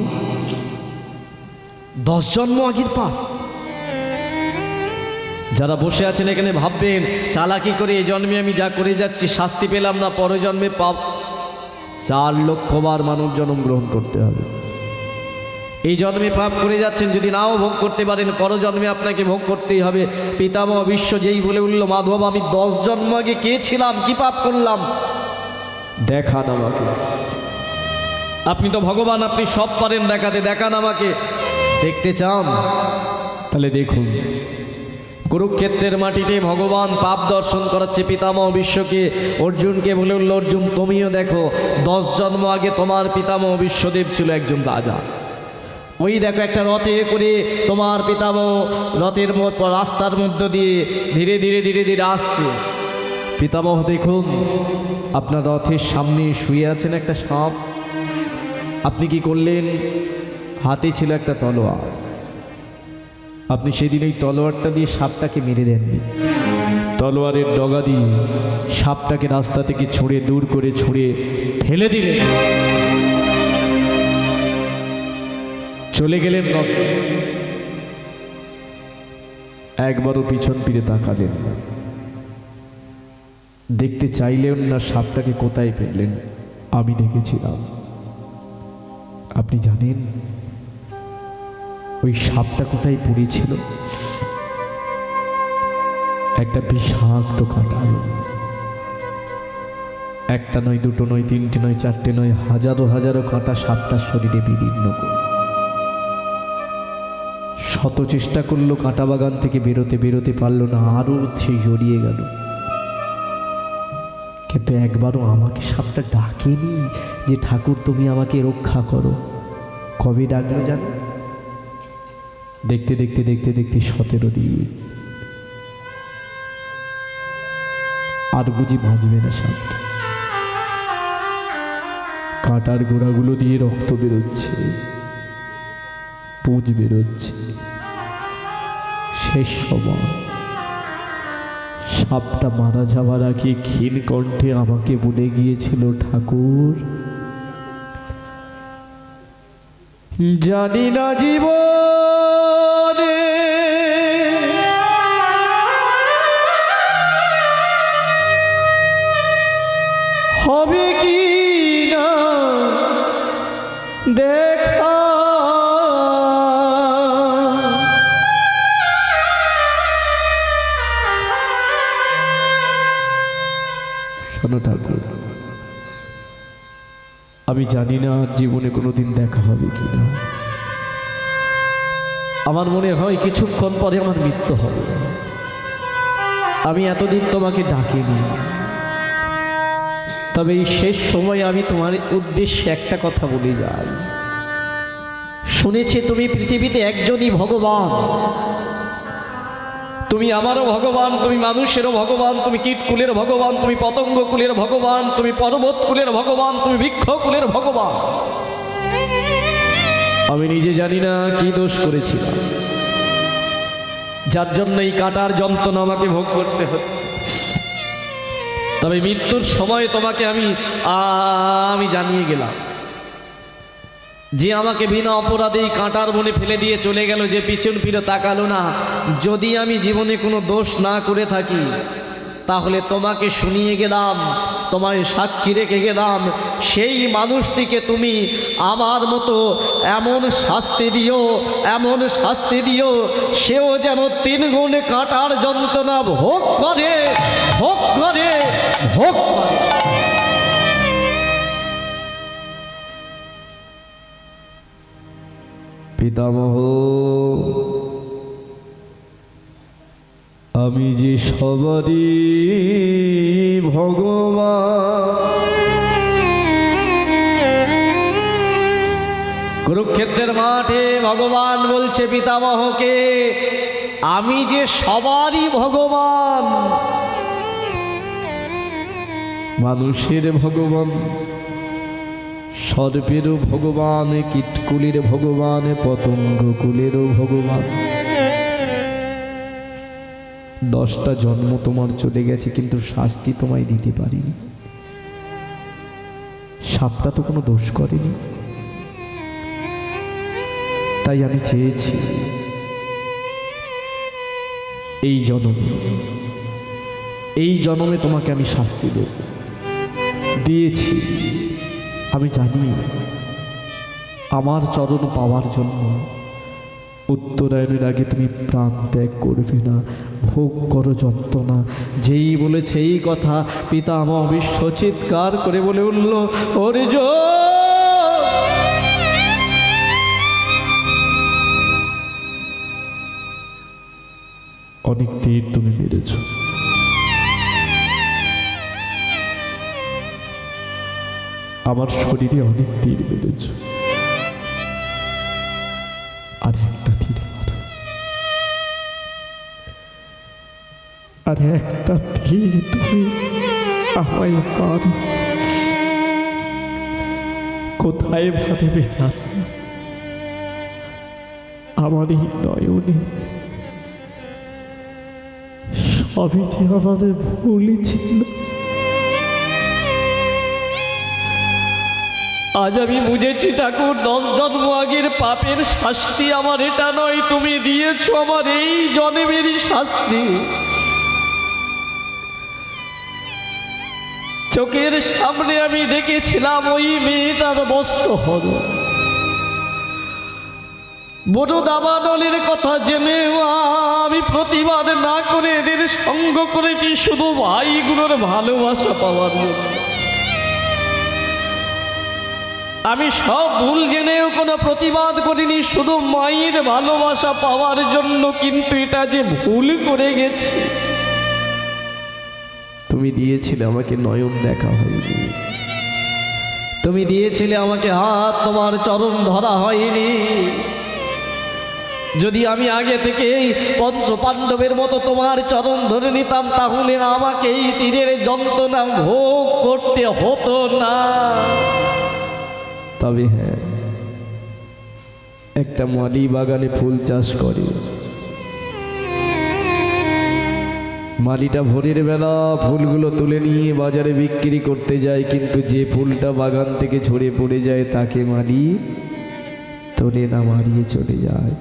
10 জন্ম আগের পাপ। যারা বসে আছেন এখানে ভাববেন, চালাকি করে এই জন্মে আমি যা করে যাচ্ছি শাস্তি পেলাম না, পরের জন্মে পাপ 4 লক্ষ বার মানব জন্ম গ্রহণ করতে হবে। এই জন্মে পাপ করে যাচ্ছেন, যদি নাও ভোগ করতে পারেন পরজন্মে আপনাকে ভোগ করতেই হবে। পিতামহ বিশ্ব যেই বলে উঠল, মাধব আমি 10 জন্ম আগে কে ছিলাম, কি পাপ করলাম, দেখান আমাকে। আপনি তো ভগবান, আপনি সব পারেন দেখাতে, দেখান আমাকে। দেখতে চান? তাহলে দেখুন, কুরুক্ষেত্রের মাটিতে ভগবান পাপ দর্শন করাচ্ছে পিতামহ বিশ্বকে। অর্জুনকে বলে উঠল, অর্জুন তুমিও দেখো, 10 জন্ম আগে তোমার পিতামহ বিশ্বদেব ছিল একজন রাজা। ওই দেখো একটা রথে করে তোমার পিতামহ রথের রাস্তার মধ্য দিয়ে ধীরে ধীরে ধীরে ধীরে আসছে। পিতামহ দেখুন, আপনার রথের সামনে শুয়ে আছেন একটা সাপ। আপনি কি করলেন? হাতে ছিল একটা তলোয়ার, আপনি সেদিন ওই তলোয়ারটা দিয়ে সাপটাকে মেরে দেননি। তলোয়ারের ডগা দিয়ে সাপটাকে রাস্তা থেকে ছুঁড়ে দূর করে ছুঁড়ে ফেলে দিলেন, চলে গেলেন। একবারও পিছন ফিরে তাকালেন না, দেখতে চাইলেন না সাপটাকে কোথায় ফেললেন। আমি দেখেছিলাম। আপনি জানেন ওই সাপটা কোথায় পড়েছিল? একটা বিষাক্ত কাঁটা। একটা নয়, দুটো নয়, তিনটে নয়, চারটে নয়, হাজারো হাজারো কাঁটা সাপটার শরীরে বিদীর্ণ করে। শত চেষ্টা করলো কাঁটা বাগান থেকে বেরোতে পারলো না, আরও সে জড়িয়ে গেল। কিন্তু একবারও আমাকে সাপটা ডাকেনি যে ঠাকুর তুমি আমাকে রক্ষা করো। কবে ডাকলো জানো? দেখতে দেখতে দেখতে দেখতে 17 দিন। আর বুঝি বাঁচবে না সাপটা। কাঁটার গোড়াগুলো দিয়ে রক্ত বেরোচ্ছে, পুঁজ বেরোচ্ছে। শেষ সময় সাপটা মারা যাওয়ার আগে ক্ষীণ কণ্ঠে আমাকে বলে গিয়েছিল, ঠাকুর, জানি না জীবনে হবে কি না দেখা, শোনো ঠাকুর, আমি জানি না জীবনে কোনোদিন দেখা হবে কিনা। আমার মনে হয় কিছুক্ষণ পরে আমার মৃত্যু হবে। আমি এতদিন তোমাকে ডাকিনি, তবে এই শেষ সময়ে আমি তোমার উদ্দেশ্যে একটা কথা বলে যাই। শুনেছি তুমি পৃথিবীতে একজনই ভগবান, তুমি আমারও ভগবান, তুমি মানুষেরও ভগবান, তুমি কীটকুলের ভগবান, তুমি পতঙ্গ কুলের ভগবান, তুমি পর্বত কুলের ভগবান, তুমি বৃক্ষ কুলের ভগবান। আমি নিজে জানি না কি দোষ করেছিলাম, যার জন্য এই কাটার যন্ত্রণা আমাকে ভোগ করতে হচ্ছে। তবে মৃত্যুর সময় তোমাকে আমি জানিয়ে গেলাম যে আমাকে বিনা অপরাধেই কাঁটার বনে ফেলে দিয়ে চলে গেল, যে পিছন ফিরে তাকালো না। যদি আমি জীবনে কোনো দোষ না করে থাকি, তাহলে তোমাকে শুনিয়ে গেলাম, তোমায় সাক্ষী রেখে গেলাম, সেই মানুষটিকে তুমি আমার মতো এমন শাস্তি দিও, এমন শাস্তি দিও, সেও যেন 3 গুণ কাঁটার যন্ত্রণা ভোগ করে, ভোগ করে, ভোগ করে। পিতামহ, আমি যে সবারই ভগবান। কুরুক্ষেত্রের মাঠে ভগবান বলছে পিতামহকে, আমি যে সবারই ভগবান, মানুষের ভগবান, সর্পেরও ভগবান, কীটকুলের ভগবান, পতঙ্গ কুলেরও ভগবান। 10টা জন্ম তোমার চলে গেছে, কিন্তু শাস্তি তোমায় দিতে পারিনি। সাপটা তো কোনো দোষ করেনি, তাই আমি চেয়েছি এই জন্মে তোমাকে আমি শাস্তি দেব, দিয়েছি। আমি জানি আমার চরণ পাওয়ার জন্য উত্তরায়ণের আগে তুমি প্রাণ ত্যাগ করবে না, ভোগ করো যন্ত্রণা। যেই বলেছে এই কথা, পিতামহ বিশ্ব চিৎকার করে বলে উঠল, অর্জুন, অনেক তীর তুমি মেরেছ, আমার শরীরে অনেক তীর মেরেছ, আর একটা তীর মারো, আর একটা তীর তুমি আমায় মারো। কোথায় ভাটবে জানো? আমার এই নয়নে। সবই যে আমাদের ভুলই ছিল। আজ আমি বুঝেছি ঠাকুর, 10 জন্ম আগের পাপের শাস্তি আমার এটা নয়, তুমি দিয়েছ আমার এই জন্মেরই শাস্তি। চোখের সামনে আমি দেখেছিলাম ওই মেয়েটার বস্ত্র হরণ। বড় দাবানলের কথা জেনে আমি প্রতিবাদ না করে এদের সঙ্গ করেছি শুধু ভাইগুলোর ভালোবাসা পাওয়ার জন্য। আমি সব ভুল জেনেও কোনো প্রতিবাদ করিনি, শুধু মায়ের ভালোবাসা পাওয়ার জন্য। কিন্তু এটা যে ভুল করে গেছি। তুমি দিয়েছিলে আমাকে নয়ন দেখা হয়নি, তুমি দিয়েছিলে আমাকে হাত, তোমার চরণ ধরা হয়নি। যদি আমি আগে থেকেই পঞ্চপাণ্ডবের মতো তোমার চরণ ধরে নিতাম, তাহলে আমাকে এই তীরের যন্ত্রণা ভোগ করতে হতো না। তবে হ্যাঁ, একটা মালি বাগানে ফুল চাষ করে মালিটা ভোরের বেলা ফুলগুলো তুলে নিয়ে বাজারে বিক্রি করতে যায়, কিন্তু যে ফুলটা বাগান থেকে ঝরে পড়ে যায় তাকে মালি তোলে না, মারিয়ে চলে যায়।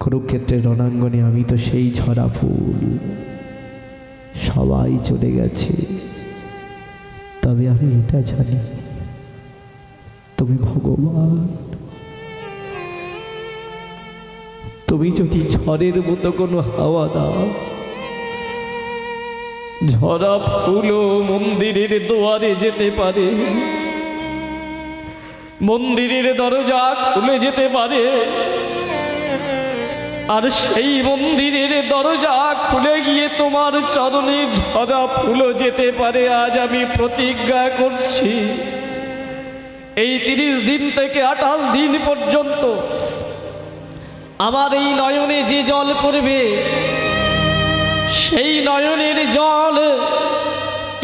কুরুক্ষেত্রের রণাঙ্গনে আমি তো সেই ঝরা ফুল, সবাই চলে গেছে, তবে আমি এটা জানি তুমি ভগবান। তুমি যদি ঝড়ের মতো কোনো হাওয়া দাও, ঝরা ফুলও মন্দিরের দুয়ারে যেতে পারে, মন্দিরের দরজা খুলে যেতে পারে, আর সেই মন্দিরের দরজা খুলে গিয়ে তোমার চরণে ঝরা ফুলও যেতে পারে। আজ আমি প্রতিজ্ঞা করছি, এই 30 দিন থেকে 28 দিন পর্যন্ত আমার এই নয়নে যে জল পড়বে, সেই নয়নের জল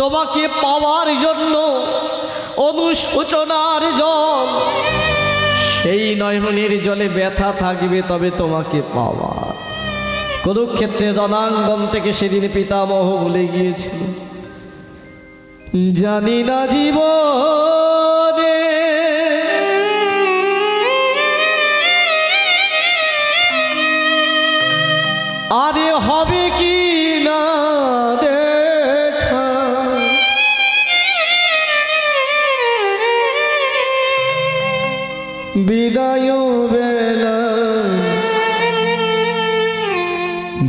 তোমাকে পাওয়ার জন্য অনুশোচনার জল, সেই নয়নের জলে ব্যথা থাকবে, তবে তোমাকে পাওয়া। কুরুক্ষেত্রের রণাঙ্গন থেকে সেদিন পিতামহ বলে গিয়েছিল, জানি না জীবনে আরে হবে কি না দেখা, বিদায় বেলা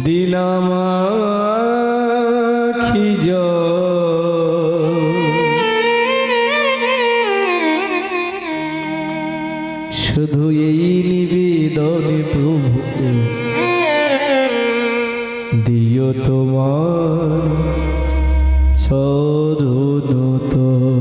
দিলাম আখি জল, শুধু এই নিবেদনে প্রভু দিও তোমার চরণ তল।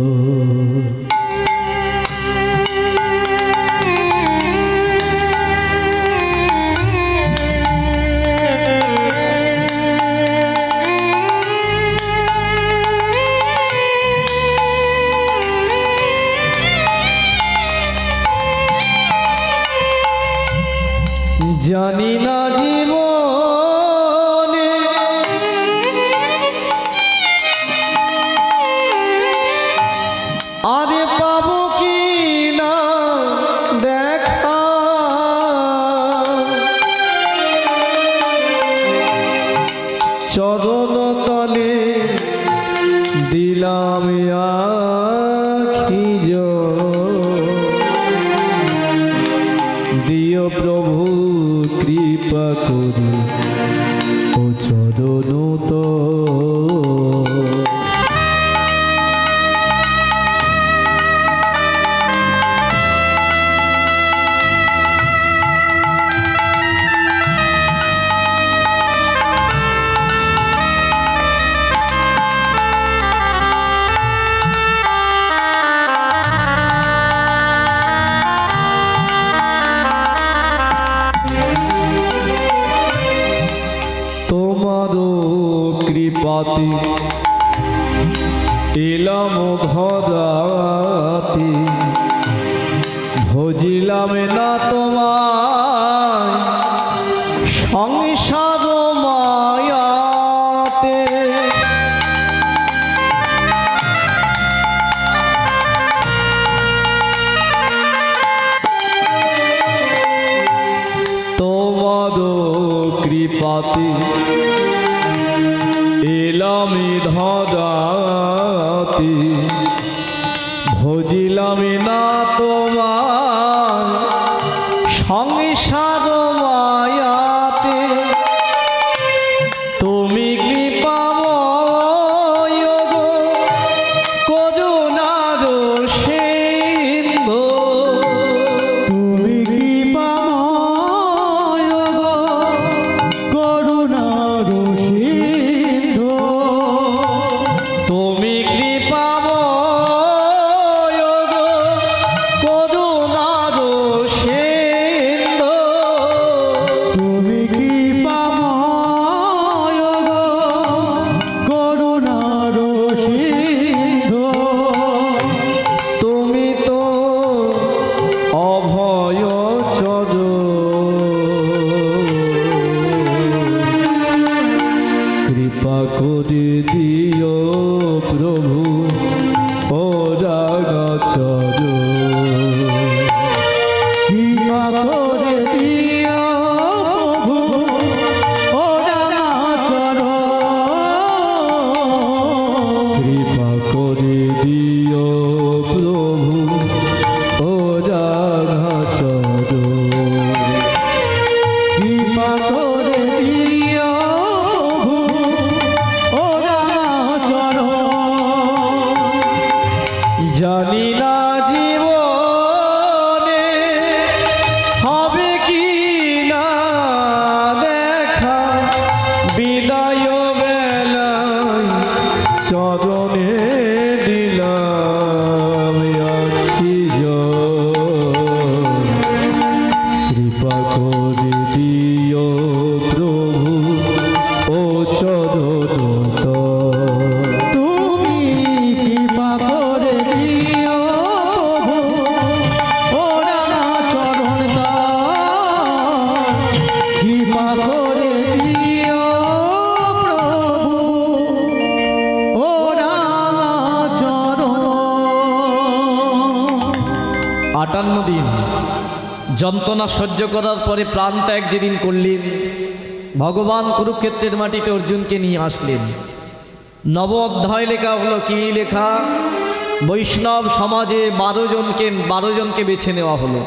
জানি না জীবনে আরে পাবো কি না দেখা, চরণ তলে দিলাম আখি জল, দিও প্রভু কৃপা করি ও চরণ তল। তোমারও কৃপাতে এলাম ঘরাতে, ভজিলাম না তোমার সংসার মায়াতে, তোমারও কৃপাতে এলাম ধরাতে, ভজিলাম না তোমার সংসার মায়াতে, তুমি কৃপাময় গো করুণার সিন্ধু, তুমি কৃপাময় গো করুণার সিন্ধু, তুমি কৃপাময় গো দিও প্রভু ও রাগাচর কৃপা করে দিও প্রভু ও রাগাচর কৃপা করে দিও প্রভু ও রাগাচর কৃপা করে দিও প্রভু ও রাগাচর জানি না জীবনে হবে কি না দেখা বিদায় বেলায় চরণে দিলাম আখি জল। কৃপা করে দিও প্রভু ও চরণ তল। তুমি কৃপা করে দিও প্রভু ও রাগাচরণ কৃপা করে দিও প্রভু ও রাগাচরণ 58 দিন যন্ত্রণা সহ্য করার পরে প্রাণ ত্যাগ যেদিন করলেন, ভগবান কুরুক্ষেত্রের মাটিতে অর্জুনকে নিয়ে আসলেন। নব অধ্যায় লেখা হলো, কি লেখা? বৈষ্ণব সমাজে 12 জনকে বেছে নেওয়া হলো।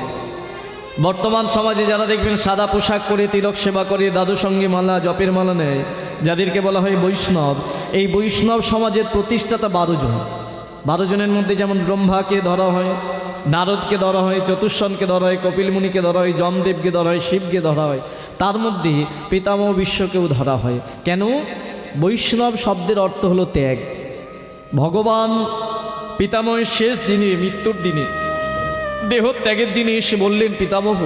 বর্তমান সমাজে যারা দেখবেন সাদা পোশাক পরে তিলক সেবা করে, দাদু সঙ্গে মালা, জপের মালা নেয়, যাদেরকে বলা হয় বৈষ্ণব, এই বৈষ্ণব সমাজের প্রতিষ্ঠাতা 12 জন। 12 জনের মধ্যে যেমন ব্রহ্মাকে ধরা হয়, নারদকে ধরা হয়, চতুষ্ষণকে ধরা হয়, কপিল মুনিকে ধরা হয়, যমদেবকে ধরা হয়, শিবকে ধরা হয়, তার মধ্যে পিতামহ বিশ্বকেও ধরা হয়। কেন? বৈষ্ণব শব্দের অর্থ হলো ত্যাগ। ভগবান পিতামহের শেষ দিনে, মৃত্যুর দিনে, দেহ ত্যাগের দিনে এসে বললেন, পিতামহ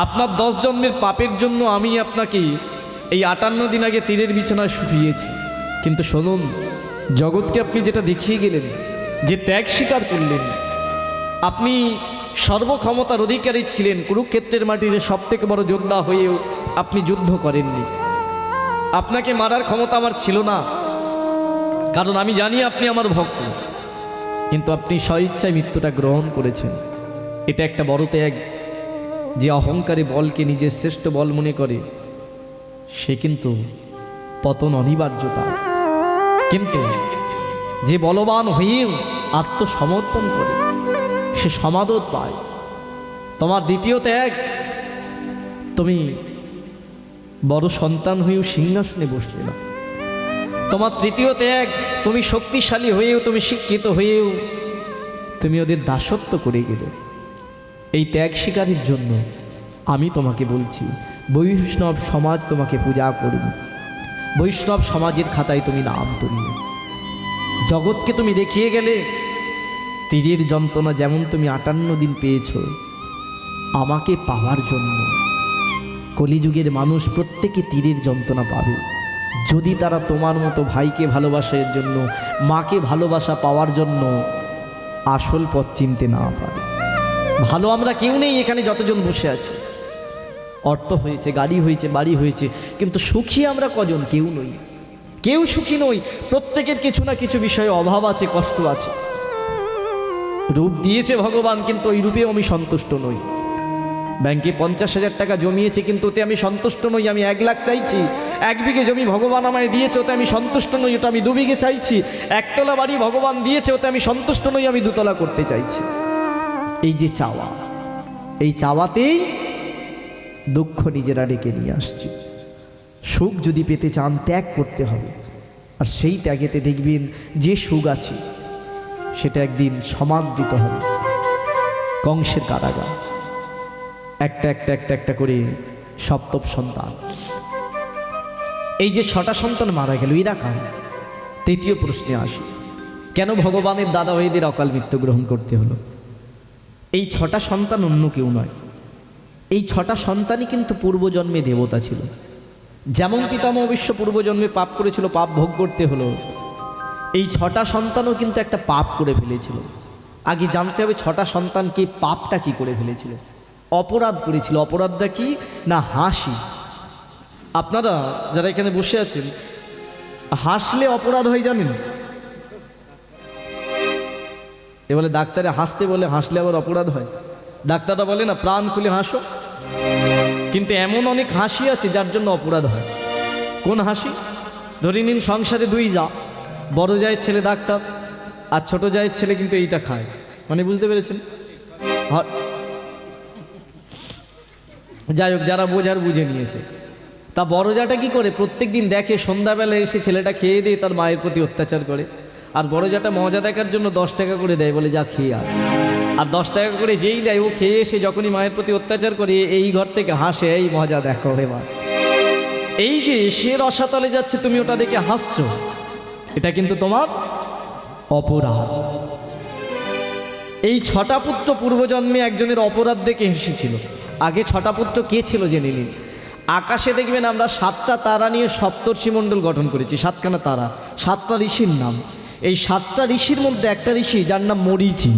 আপনার 10 জন্মের পাপের জন্য আমি আপনাকে এই 58 দিন আগে তীরের বিছানায় শুকিয়েছি। কিন্তু শুনুন, জগৎকে আপনি যেটা দেখিয়ে গেলেন, যে ত্যাগ স্বীকার করলেন, আপনি সর্বক্ষমতার অধিকারী ছিলেন, কুরুক্ষেত্রের মাটির সবথেকে বড় যোদ্ধা হয়েও আপনি যুদ্ধ করেননি। আপনাকে মারার ক্ষমতা আমার ছিল না, কারণ আমি জানি আপনি আমার ভক্ত, কিন্তু আপনি স্বইচ্ছায় মৃত্যুটা গ্রহণ করেছেন। এটা একটা বড় ত্যাগ। যে অহংকারী বলকে নিজের শ্রেষ্ঠ বল মনে করে, সে কিন্তু পতন অনিবার্য তার। কিন্তু যে বলবান হয়েও আত্মসমর্পণ করে, সে সমাদর পায়। তোমার দ্বিতীয় ত্যাগ, তুমি বড় সন্তান হয়েও সিংহাসনে বসলে না। তোমার তৃতীয় ত্যাগ, তুমি শক্তিশালী হয়েও, তুমি শিক্ষিত হয়েও তুমি ওদের দাসত্ব করে গেলে। এই ত্যাগ স্বীকারের জন্য আমি তোমাকে বলছি, বৈষ্ণব সমাজ তোমাকে পূজা করবে। বৈষ্ণব সমাজের খাতায় তুমি নাম তুলবে। জগৎকে তুমি দেখিয়ে গেলে, তীরের যন্ত্রণা যেমন তুমি 58 দিন পেয়েছ, আমাকে পাওয়ার জন্য কলিযুগের মানুষ প্রত্যেকে তীরের যন্ত্রণা পাবে। যদি তারা তোমার মতো ভাইকে ভালোবাসার জন্য, মাকে ভালোবাসা পাওয়ার জন্য আসল পথ চিনতে না পারে। ভালো আমরা কেউ নেই এখানে যতজন বসে আছি। অর্থ হয়েছে, গাড়ি হয়েছে, বাড়ি হয়েছে, কিন্তু সুখী আমরা কজন? কেউ নই, কেউ সুখী নই। প্রত্যেকের কিছু না কিছু বিষয়ে অভাব আছে, কষ্ট আছে। রূপ দিয়েছে ভগবান, কিন্তু ওই রূপেও আমি সন্তুষ্ট নই। ব্যাংকে 50,000 টাকা জমিয়েছে, কিন্তু ওতে আমি সন্তুষ্ট নই। আমি 1 লাখ চাইছি। 1 বিঘে জমি ভগবান আমায় দিয়েছে, ওতে আমি সন্তুষ্ট নই, ওটা আমি 2 বিঘে চাইছি। 1 তলা বাড়ি ভগবান দিয়েছে, ওতে আমি সন্তুষ্ট নই, আমি 2 তলা করতে চাইছি। এই যে চাওয়া, এই চাওয়াতেই দুঃখ নিজেরা ডেকে নিয়ে আসছে। সুখ যদি পেতে চান, ত্যাগ করতে হবে। আর সেই ত্যাগেতে দেখবেন যে সুখ আছে সেটা একদিন সমাদৃত হবে। কংসের কারাগার, একটা একটা একটা একটা করে সপ্তম সন্তান। এই যে 6টা সন্তান মারা গেল, এরা কার? তৃতীয় প্রশ্নে আসি, কেন ভগবানের দাদা ভাইদের অকাল মৃত্যু গ্রহণ করতে হলো? এই 6টা সন্তান অন্য কেউ নয়। এই 6টা সন্তানই কিন্তু পূর্বজন্মে দেবতা ছিল। যেমন পিতামহ বিশ্ব পূর্বজন্মে পাপ করেছিল, পাপ ভোগ করতে হলো, এই 6টা সন্তানও কিন্তু একটা পাপ করে ফেলেছিল। আগে জানতে হবে 6টা সন্তান কি পাপটা কি করে ফেলেছিল, অপরাধ করেছিল। অপরাধটা কি না? হাসি। আপনারা যারা এখানে বসে আছেন, হাসলে অপরাধ হয় জানেন? এ বলে ডাক্তারে হাসতে বলে, হাসলে আবার অপরাধ হয়? ডাক্তাররা বলে না প্রাণ খুলে হাসো, কিন্তু এমন অনেক হাসি আছে যার জন্য অপরাধ হয়। কোন হাসি? ধরে নিন সংসারে দুই যা, বড় জায়ের ছেলে ডাক্তার আর ছোট জায়ের ছেলে কিন্তু এইটা খায়, মানে বুঝতে পেরেছেন? যাই হোক, যারা বোঝার বুঝে নিয়েছে। তা বড় জাটা কি করে, প্রত্যেক দিন দেখে সন্ধ্যাবেলা এসে ছেলেটা খেয়ে দিয়ে তার মায়ের প্রতি অত্যাচার করে, আর বড় জাটা মজা দেখার জন্য 10 টাকা করে দেয়, বলে যা খেয়ে আর 10 টাকা করে যেই দেয় ও খেয়ে এসে যখনই মায়ের প্রতি অত্যাচার করে এই ঘর থেকে হাসে, এই মজা দেখো এবার। এই যে সে রসাতলে যাচ্ছে তুমি ওটা দেখে হাসছো, এটা কিন্তু তোমার অপরাধ। এই 6টা পুত্র পূর্বজন্মে একজনের অপরাধ দেখে হেসেছিল। আগে 6টা পুত্র কে ছিল জেনে নিন। আকাশে দেখবেন আমরা 7টা তারা নিয়ে সপ্তর্ষি মণ্ডল গঠন করেছি, 7খানা তারা, 7টা ঋষির নাম। এই 7টা ঋষির মধ্যে একটা ঋষি যার নাম মরীচি।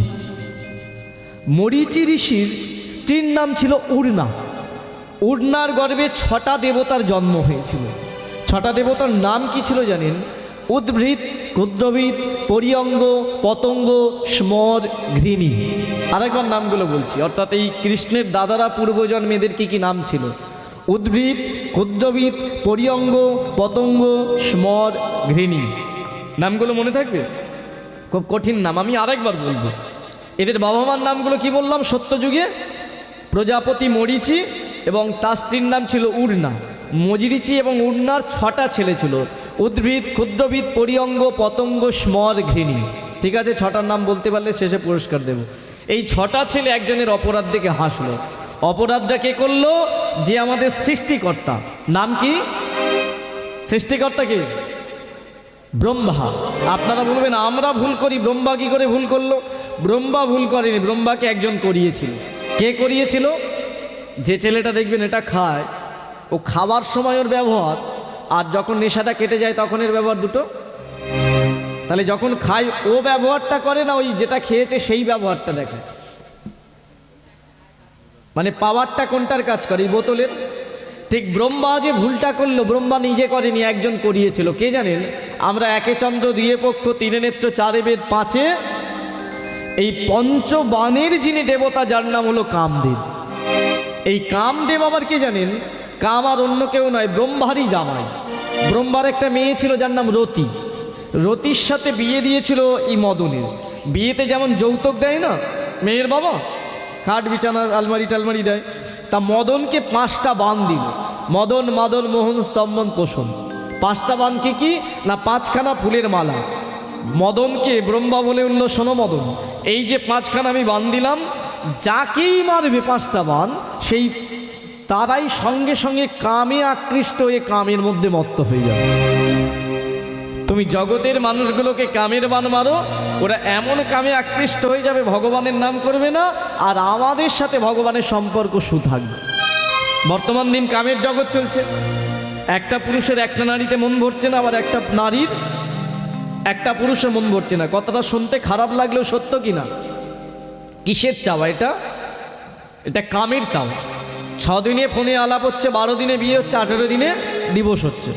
মরীচি ঋষির স্ত্রীর নাম ছিল উড়না। উড়নার গর্ভে 6টা দেবতার জন্ম হয়েছিল। 6টা দেবতার নাম কি ছিল জানেন? উদ্ভিদ, ক্ষুদ্রবিদ, পরিয়ঙ্গ, পতঙ্গ, স্মর, ঘৃণী। আরেকবার নামগুলো বলছি, অর্থাৎ এই কৃষ্ণের দাদারা পূর্বজন্মেদের কি নাম ছিল? উদ্ভিদ, ক্ষুদ্রবিদ, পরিয়ঙ্গ, পতঙ্গ, স্মর, ঘৃণী। নামগুলো মনে থাকবে? খুব কঠিন নাম, আমি আরেকবার বলবো। এদের বাবা মার নামগুলো কি বললাম? সত্যযুগে প্রজাপতি মরীচি এবং তার স্ত্রীর নাম ছিল উড়না। মরীচি এবং উড়নার 6টা ছেলে ছিল, উদ্ভিদ, ক্ষুদ্রবিদ, পরিয়ঙ্গ, পতঙ্গ, স্মর, ঘৃণী। ঠিক আছে, 6টার নাম বলতে পারলে শেষে পুরস্কার দেব। এই 6টা ছেলে একজনের অপরাধ দেখে হাসলো। অপরাধটা কে করলো? যে আমাদের সৃষ্টিকর্তা। নাম কি? সৃষ্টিকর্তা কে? ব্রহ্মা। আপনারা বলবেন আমরা ভুল করি, ব্রহ্মা কি করে ভুল করলো? ব্রহ্মা ভুল করেনি, ব্রহ্মাকে একজন করিয়েছিল। কে করিয়েছিল? যে ছেলেটা দেখবেন এটা খায়, ও খাবার সময় ওর ব্যবহার আর যখন নেশাটা কেটে যায় তখন এর ব্যবহার দুটো। তাহলে যখন খায় ও ব্যবহারটা করে না, ওই যেটা খেয়েছে সেই ব্যবহারটা দেখে, মানে পাওয়ারটা কোনটার কাজ করে? এই বোতলের। ঠিক ব্রহ্মা যে ভুলটা করলো, ব্রহ্মা নিজে করেনি, একজন করিয়েছিল। কে জানেন? আমরা একে চন্দ্র, দুয়ে পক্ষ, তিনে নেত্র, চারে বেদ, পাঁচে এই পঞ্চবাণের যিনি দেবতা, যার নাম হলো কামদেব। এই কামদেব আবার কে জানেন? কাম আর অন্য কেউ নয়, ব্রহ্মারই জামাই। ব্রহ্মার একটা মেয়ে ছিল যার নাম রতি। রতির সাথে বিয়ে দিয়েছিল এই মদনের। বিয়েতে যেমন যৌতুক দেয় না মেয়ের বাবা, খাট বিছানার আলমারি টালমারি দেয়, তা মদনকে 5টা বান দিল। মদন, মাদন, মোহন, স্তম্ভন, পোষণ। 5টা বান কি না? 5খানা ফুলের মালা। মদনকে ব্রহ্মা বলে উঠল, শোনো মদন, এই যে 5খানা আমি বান দিলাম, যাকেই মারবে 5টা বান, সেই তারাই সঙ্গে সঙ্গে কামে আকৃষ্ট হয়ে কামের মধ্যে মত্ত হয়ে যাবে। তুমি জগতের মানুষগুলোকে কামের বান মারো, ওরা এমন কামে আকৃষ্ট হয়ে যাবে, ভগবানের নাম করবে না, আর আমাদের সাথে ভগবানের সম্পর্ক থাকবে। বর্তমান দিন কামের জগৎ চলছে। একটা পুরুষের একটা নারীতে মন ভরছে না, আবার একটা নারীর একটা পুরুষের মন ভরছে না। কথাটা শুনতে খারাপ লাগলেও সত্য কিনা? কিসের চাওয়া এটা? এটা কামের চাওয়া। 6 দিনে ফোনে আলাপ হচ্ছে, 12 দিনে বিয়ে হচ্ছে, 18 দিনে ডিভোর্স হচ্ছে।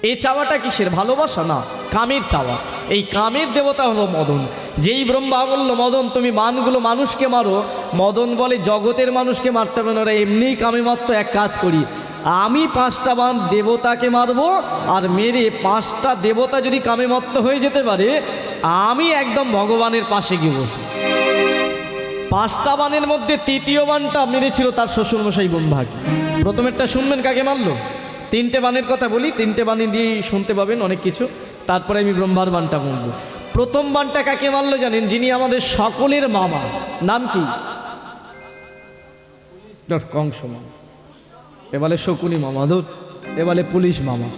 এই চাওয়াটা কিসের? ভালোবাসা না, কামের চাওয়া। এই কামের দেবতা হলো মদন। যেই ব্রহ্মা বলল মদন তুমি বানগুলো মানুষকে মারো, মদন বলে জগতের মানুষকে মারতে হবে না, ওরা এমনিই কামে মারতো, এক কাজ করি, আমি 5টা বান দেবতাকে মারবো, আর মেরে 5টা দেবতা যদি কামে মত্ত হয়ে যেতে পারে, আমি একদম ভগবানের পাশে গিয়ে বসবো। 5টা বানের মধ্যে 3য় বানটা মেরেছিল তার শ্বশুরমশাই ব্রহ্মাকে। প্রথমেরটা শুনবেন কাকে মারলো? 3টে বানের কথা বলি, 3টে বানি দিয়ে শুনতে পাবেন অনেক কিছু, তারপরে আমি ব্রহ্মার বানটা বলবো। প্রথম বানটা কাকে মারলো জানেন? যিনি আমাদের সকলের মামা। নাম কি? কংস মামা। এবারে শকুনি মামা, ধর এবারে পুলিশ মামা।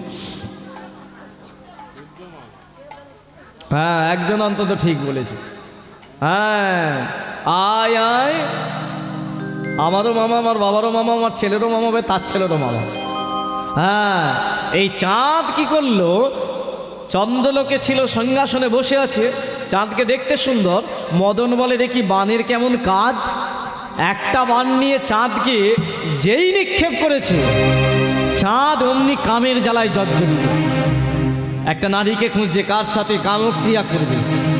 হ্যাঁ, একজন অন্তত ঠিক বলেছে। হ্যাঁ, আয় আয়, আমারও মামা, আমার বাবারও মামা, আমার ছেলেরও মামা হবে, তার ছেলেরও মামা। হ্যাঁ, এই চাঁদ কি করলো? চন্দ্রলোকে ছিল, সিংহাসনে বসে আছে, চাঁদকে দেখতে সুন্দর। মদন বলে দেখি বানের কেমন কাজ। একটা বান নিয়ে চাঁদকে যেই নিক্ষেপ করেছে, চাঁদ অমনি কামের জ্বালায় জর্জরিত। একটা নারীকে খুঁজছে কার সাথে কামক্রিয়া করবে।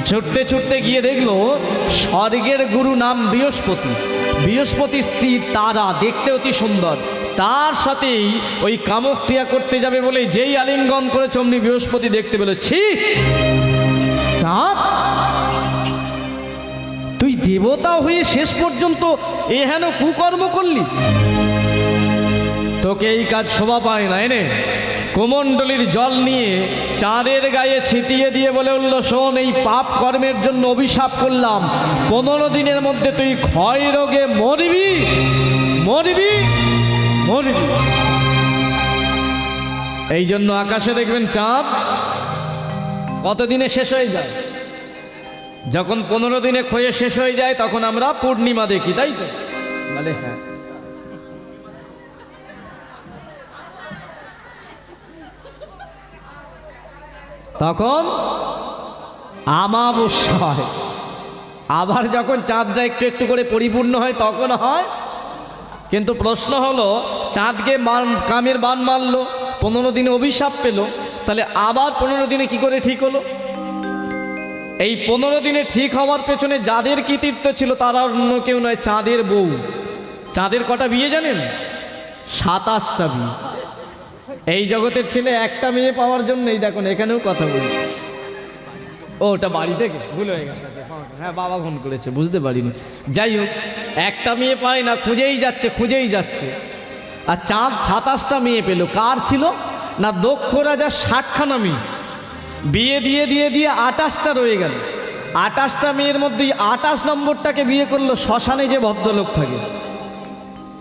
ছুটতে ছুটতে গিয়ে দেখলো স্বর্গের গুরু নাম বৃহস্পতি, বৃহস্পতির স্ত্রী তারা, দেখতে অতি সুন্দর, তার সাথেই ওই কামক্রিয়া করতে যাবে বলে যেই আলিঙ্গন করেছে অমনি বৃহস্পতি দেখতে পেল, ছি চাঁদ, তুই দেবতা হয়ে শেষ পর্যন্ত এহেন কুকর্ম করলি, তোকে এই কাজ শোভা পায় না। এনে কুমণ্ডলীর জল নিয়ে চাঁদের গায়ে ছিটিয়ে দিয়ে বলে উঠল, শোন, এই পাপ কর্মের জন্য অভিশাপ করলাম, 15 দিনের মধ্যে তুই ক্ষয় রোগে মরবি, মরবি, মরবি। এই জন্য আকাশে দেখবেন চাঁদ কতদিনে শেষ হয়ে যায়? যখন 15 দিনে ক্ষয়ে শেষ হয়ে যায় তখন আমরা পূর্ণিমা দেখি, তাই তো? বলে হ্যাঁ। তখন আমাবস্যা হয়। আবার যখন চাঁদটা একটু একটু করে পরিপূর্ণ হয় তখন হয়। কিন্তু প্রশ্ন হলো, চাঁদকে কামের বান মারলো, 15 দিনে অভিশাপ পেল, তাহলে আবার 15 দিনে কি করে ঠিক হলো? এই 15 দিনে ঠিক হওয়ার পেছনে যাদের কৃতিত্ব ছিল তারা অন্য কেউ নয়, চাঁদের বউ। চাঁদের কটা বিয়ে জানেন? 27টা বিয়ে। এই জগতের ছেলে একটা মেয়ে পাওয়ার জন্য, এই দেখুন এখানেও কথা বলি, ওটা বাড়ি থেকে ভুল হয়ে গেছে, হ্যাঁ বাবা ফোন করেছে, বুঝতে পারিনি। যাই হোক, একটা মেয়ে পায় না, খুঁজেই যাচ্ছে, খুঁজেই যাচ্ছে। আর চাঁদ 27টা মেয়ে পেল। কার ছিল না? দক্ষ রাজা 60খানা মেয়ে, বিয়ে দিয়ে দিয়ে দিয়ে 28টা রয়ে গেল। 28টা মেয়ের মধ্যে 28 নম্বরটাকে বিয়ে করলো শ্মশানে যে ভদ্রলোক থাকে,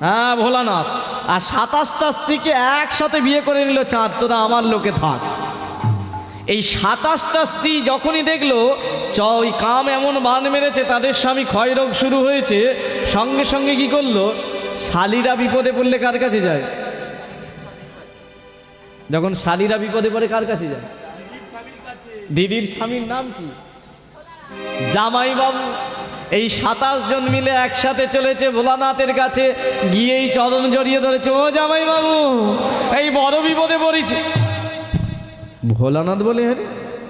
হ্যাঁ ভোলানাথ। আর 27টা স্ত্রীকে একসাথে বিয়ে করে নিল চাঁদ, তোরা আমার লোকে থাক। এই 27টা স্ত্রী যখনই দেখলো ওই কাম এমন বান মেরেছে, তাদের স্বামী ক্ষয়রোগ শুরু হয়েছে, সঙ্গে সঙ্গে কি করলো? শালীরা বিপদে পড়লে কার কাছে যায়? যখন শালীরা বিপদে পড়ে কার কাছে যায়? দিদির স্বামীর নাম কি? জামাই বাবু। এই 27 জন মিলে একসাথে চলেছে ভোলানাথের কাছে, গিয়েই চরণ জড়িয়ে ধরেছে, ও জামাই বাবু, এই বড় বিপদে পড়েছে। ভোলানাথ বলে, হ্যাঁ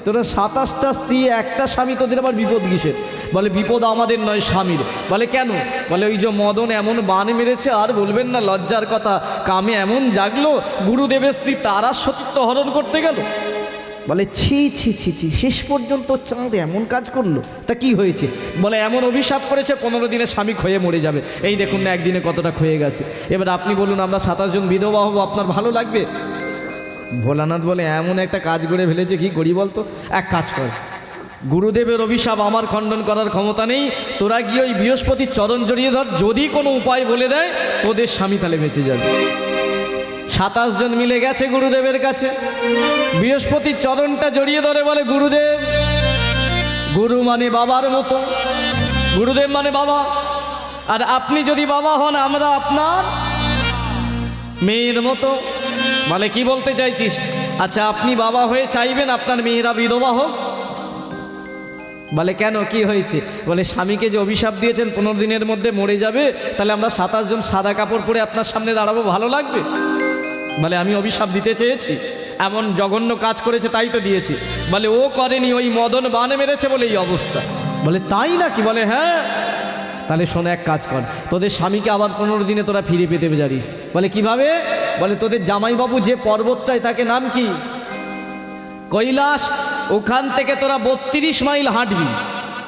তোরা 27টা স্ত্রী, একটা স্বামী, তোদের আবার বিপদ কিসের? বলে বিপদ আমাদের নয়, স্বামীর। বলে কেন? বলে ওই যে মদন এমন বান মেরেছে, আর বলবেন না, লজ্জার কথা, কামে এমন জাগলো, গুরুদেবের স্ত্রী তারা সত্য হরণ করতে গেল। বলে ছি ছি ছি ছি, শেষ পর্যন্ত চাঁদ এমন কাজ করলো, তা কি হয়েছে? বলে এমন অভিশাপ করেছে 15 দিনে স্বামী ক্ষয়ে মরে যাবে। এই দেখুন না একদিনে কতটা ক্ষয়ে গেছে। এবার আপনি বলুন, আমরা 27 জন বিধবা হবো, আপনার ভালো লাগবে? ভোলানাথ বলে, এমন একটা কাজ করে ফেলেছে, কি করি বলতো? এক কাজ কর, গুরুদেবের অভিশাপ আমার খণ্ডন করার ক্ষমতা নেই, তোরা গিয়ে ওই বৃহস্পতির চরণ জড়িয়ে ধর, যদি কোনো উপায় বলে দেয় তোদের স্বামী তাহলে বেঁচে যাবে। 27 জন মিলে গেছে গুরুদেবের কাছে, বৃহস্পতির চরণটা জড়িয়ে ধরে বলে, গুরুদেব, গুরু মানে বাবার মতো, গুরুদেব মানে বাবা, আর আপনি যদি বাবা হন আমরা আপনার মেয়ের মতো। বলে কি বলতে চাইছিস? আচ্ছা, আপনি বাবা হয়ে চাইবেন আপনার মেয়েরা বিধবা হোক? বলে কেন, কি হয়েছে? বলে স্বামীকে যে অভিশাপ দিয়েছেন 15 দিনের মধ্যে মরে যাবে, তাহলে আমরা 27 জন সাদা কাপড় পরে আপনার সামনে দাঁড়াবো, ভালো লাগবে? বলে আমি অভিশাপ দিতে চেয়েছি, এমন জঘন্য কাজ করেছে তাই তো দিয়েছি। বলে ও করেনি, ওই মদন বান মেরেছে বলে এই অবস্থা। বলে তাই নাকি? বলে হ্যাঁ। তাহলে শোনে, এক কাজ কর, তোদের স্বামীকে আবার 15 দিনে তোরা ফিরে পেতে জানিস। বলে কিভাবে? বলে তোদের জামাইবাবু যে পর্বতটায় তাকে নাম কি? কৈলাস। ওখান থেকে তোরা 32 মাইল হাঁটবি।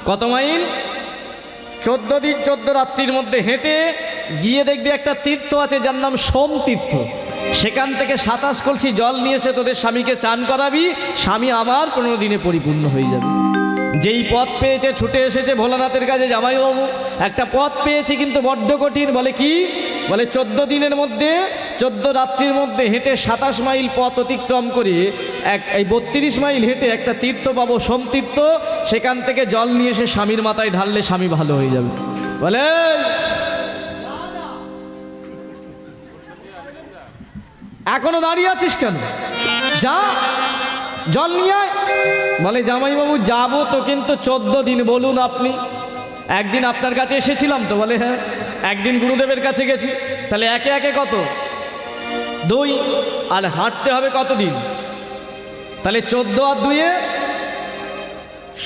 কত মাইল? 14 দিন 14 রাত্রির মধ্যে হেঁটে গিয়ে দেখবি একটা তীর্থ আছে যার নাম সোম তীর্থ। সেখান থেকে 27 কলসি জল নিয়ে এসে তোদের স্বামীকে চান করাবি, স্বামী আমার 15 দিনে পরিপূর্ণ হয়ে যাবে। যেই পথ পেয়েছে ছুটে এসেছে ভোলানাথের কাছে, জামাইবাবু একটা পথ পেয়েছি কিন্তু বড্ড কঠিন। বলে কি? বলে 14 দিনের মধ্যে 14 রাত্রির মধ্যে হেঁটে 27 মাইল পথ অতিক্রম করে এই 32 মাইল হেঁটে একটা তীর্থ পাবো, সোম তীর্থ। সেখান থেকে জল নিয়ে এসে স্বামীর মাথায় ঢাললে স্বামী ভালো হয়ে যাবে। বলে এখনো দাঁড়িয়ে আছিস কেন? যা জল নিয়ে আয়। বলে জামাইবাবু যাবো তো, কিন্তু 14 দিন। বলুন আপনি? একদিন আপনার কাছে এসেছিলাম তো। বলে হ্যাঁ। একদিন গুরুদেবের কাছে গেছি। তাহলে একে একে কত? 2। আর হাঁটতে হবে কতদিন? তাহলে 14 আর 2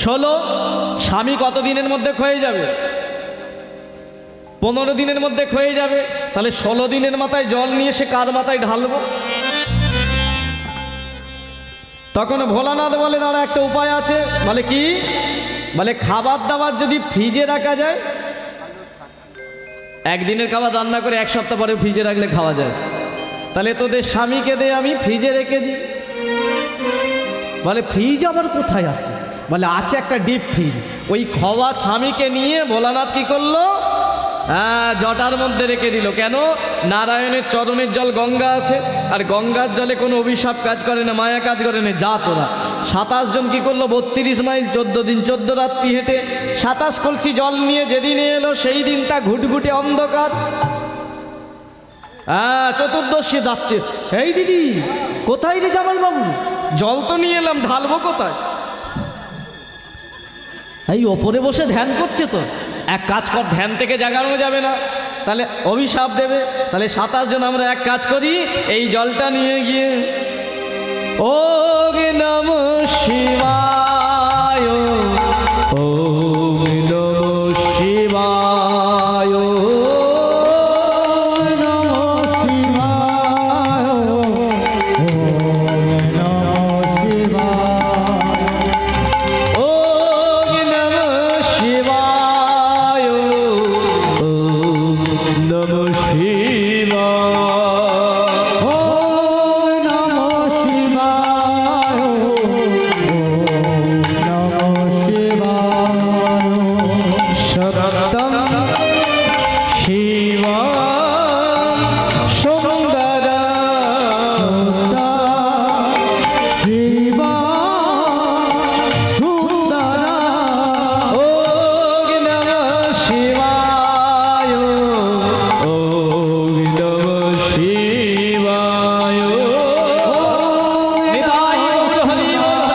16। স্বামী কত দিনের মধ্যে ক্ষয়ে যাবে? 15 দিনের মধ্যে ক্ষয়ে যাবে। তাহলে 16 দিনের মাথায় জল নিয়ে সে কার মাথায় ঢালবো? তখন ভোলানাথ বলেন আর একটা উপায় আছে। বলে কি? বলে খাবার দাবার যদি ফ্রিজে রাখা যায়, একদিনের খাবার রান্না করে 1 সপ্তাহ পরে ফ্রিজে রাখলে খাওয়া যায়। তাহলে তোদের স্বামীকে দিয়ে আমি ফ্রিজে রেখে দিই। বলে ফ্রিজ আবার কোথায় আছে? বলে আছে একটা ডিপ ফ্রিজ। ওই খাওয়া স্বামীকে নিয়ে ভোলানাথ কি করলো? জটার মধ্যে রেখে দিল। কেন? নারায়ণের চরণের জল গঙ্গা আছে, আর গঙ্গার জলে কোনো অভিশাপ কাজ করে না, মায়া কাজ করে না। যা তোরা 27 জন কি করলো? 32 মাইল 14 দিন 14 রাত্রি হেঁটে 27 কলসি জল নিয়ে যেদিন এলো সেই দিনটা ঘুটঘুটে অন্ধকার। চতুর্দশী যাচ্ছে। এই দিদি কোথায় রে জামাই বাবু? জল তো নিয়ে এলাম, ঢালবো কোথায়? এই ওপরে বসে ধ্যান করছে তো। এক কাজ কর, ধ্যান থেকে জাগানো যাবে না, তাহলে অভিশাপ দেবে। তাহলে 27 জন আমরা এক কাজ করি, এই জলটা নিয়ে গিয়ে ওম নমঃ শিবায়, ওম নমঃ শিবায়, ওম নমঃ শিবায়, ওম নমঃ শিবায়, ওম নমঃ শিবায়, ওম নমঃ শিবায়, ওম নমঃ শিবায়, ওম নমঃ শিবায়। সত্যম শিবা সুন্দর শিবা সুন্দরা, ওম নমঃ শিবায়, ওম নমঃ শিবায়। নিতাই গৌর হরি বল।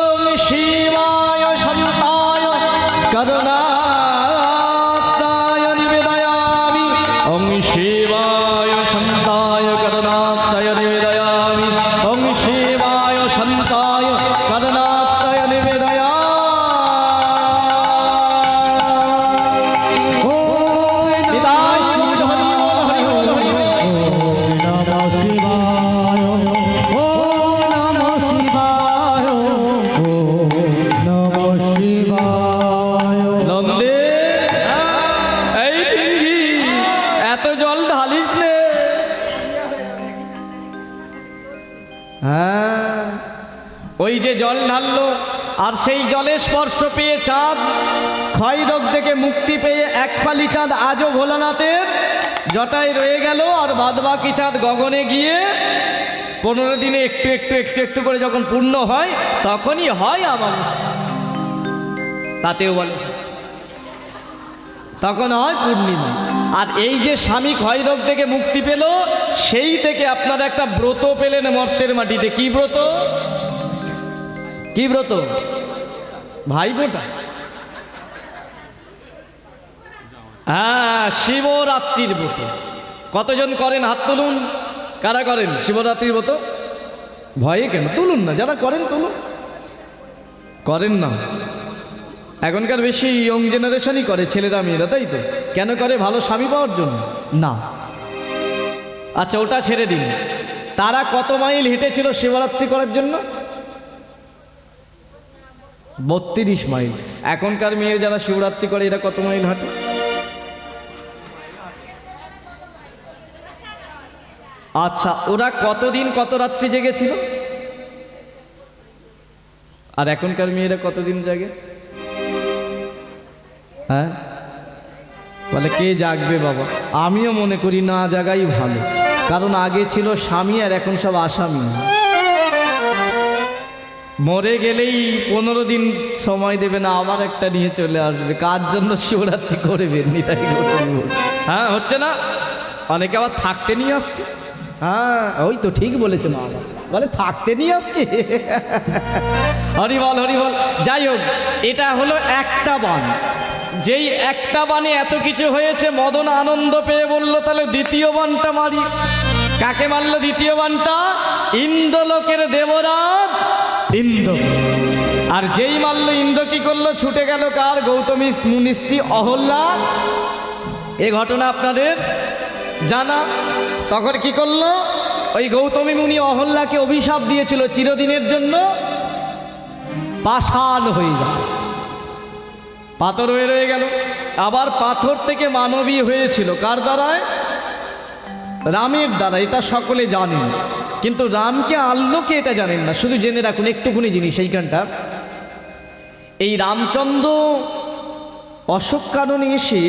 ওম শিবায় শান্তায় করুণাত্রায় নিবেদয়ামি, ওম শিবায় শান্তায় করুণাত্রায় নিবেদয়ামি, ওম শিবায় শান্তায় করুণাত্রায় নিবেদয়ামি। নিতাই গৌর হরি বল, হরি বল, হরি বল। নন্দে এই পিঙ্গি এত জল ঢালিস নে। হ্যাঁ, ওই যে জল ঢাললো, আর সেই জলে স্পর্শ পেয়ে চাঁদ ক্ষয় রোগ থেকে মুক্তি পেয়ে এক ফালি চাঁদ আজও ভোলানাথের জটায় রয়ে গেল। আর বাদবাকি চাঁদ গগনে গিয়ে 15 দিনে একটু একটু একটু একটু করে যখন পূর্ণ হয় তখনই হয় আমাবস্যা। তাতেও বলে তখন হয় পূর্ণিমা। আর এই যে স্বামী ক্ষয় রোগ থেকে মুক্তি পেল, সেই থেকে আপনারা একটা ব্রত পেলেন মর্তের মাটিতে। কি ব্রত? কি ব্রত? ভাইফোঁটা। শিবরাত্রির ব্রত। কতজন করেন? হাত তুলুন। কারা করেন শিবরাত্রির ব্রত? ভয়ে কেন? তুলুন না, যারা করেন তুলুন। করেন না? এখনকার বেশি ইয়ং জেনারেশনই করে, ছেলেরা মেয়েরা, তাই তো? কেন করে? ভালো স্বামী পাওয়ার জন্য না? আচ্ছা ওটা ছেড়ে দিন। তারা কত মাইল হেঁটেছিল শিবরাত্রি করার জন্য? 32 মাইল। এখনকার মেয়ের যারা শিবরাত্রি করে এরা কত মাইল হাঁটে? আচ্ছা ওরা কতদিন কত রাত্রি জেগেছিল? আর এখনকার মেয়েরা কতদিন জাগে? হ্যাঁ, বলে কে জাগবে বাবা? আমিও মনে করি না জাগাই ভালো, কারণ আগে ছিল স্বামী আর এখন সব আসামি। মরে গেলেই 15 দিন সময় দেবে না, আবার একটা নিয়ে চলে আসবে। কার জন্য শিবরাত্রি করবেন? নিতাই গৌর। হ্যাঁ হচ্ছে না? অনেকে আবার থাকতে নিয়ে আসছে। হ্যাঁ ওই তো ঠিক বলেছে মা, বলে থাকতে নিয়ে আসছে। হরি বল, হরি বল। যাই হোক, এটা হলো একটা বান। যেই একটা বানে এত কিছু হয়েছে, মদন আনন্দ পেয়ে বলল তাহলে দ্বিতীয় বানটা মারি। কাকে মারল দ্বিতীয় বানটা? ইন্দ্রলোকের দেবরাজ ইন্দ্র। আর যেই মারল ইন্দ্র কি করলো? ছুটে গেল কার? গৌতমী মুনির স্ত্রী অহল্যা। এ ঘটনা আপনাদের জানা। তখন কি করলো? ওই গৌতমী মুনি অহল্যাকে অভিশাপ দিয়েছিল চিরদিনের জন্য পাষাণ হয়ে যায়, পাথর হয়ে রয়ে গেল। আবার পাথর থেকে মানবী হয়েছিল কার দ্বারায়? রামের দ্বারা। এটা সকলে জানেন, কিন্তু রামকে আনলো কে এটা জানেন না। শুধু জেনে রাখুন একটুখানি জিনিস এইখানটা, এই রামচন্দ্র অশোক কাননে এসে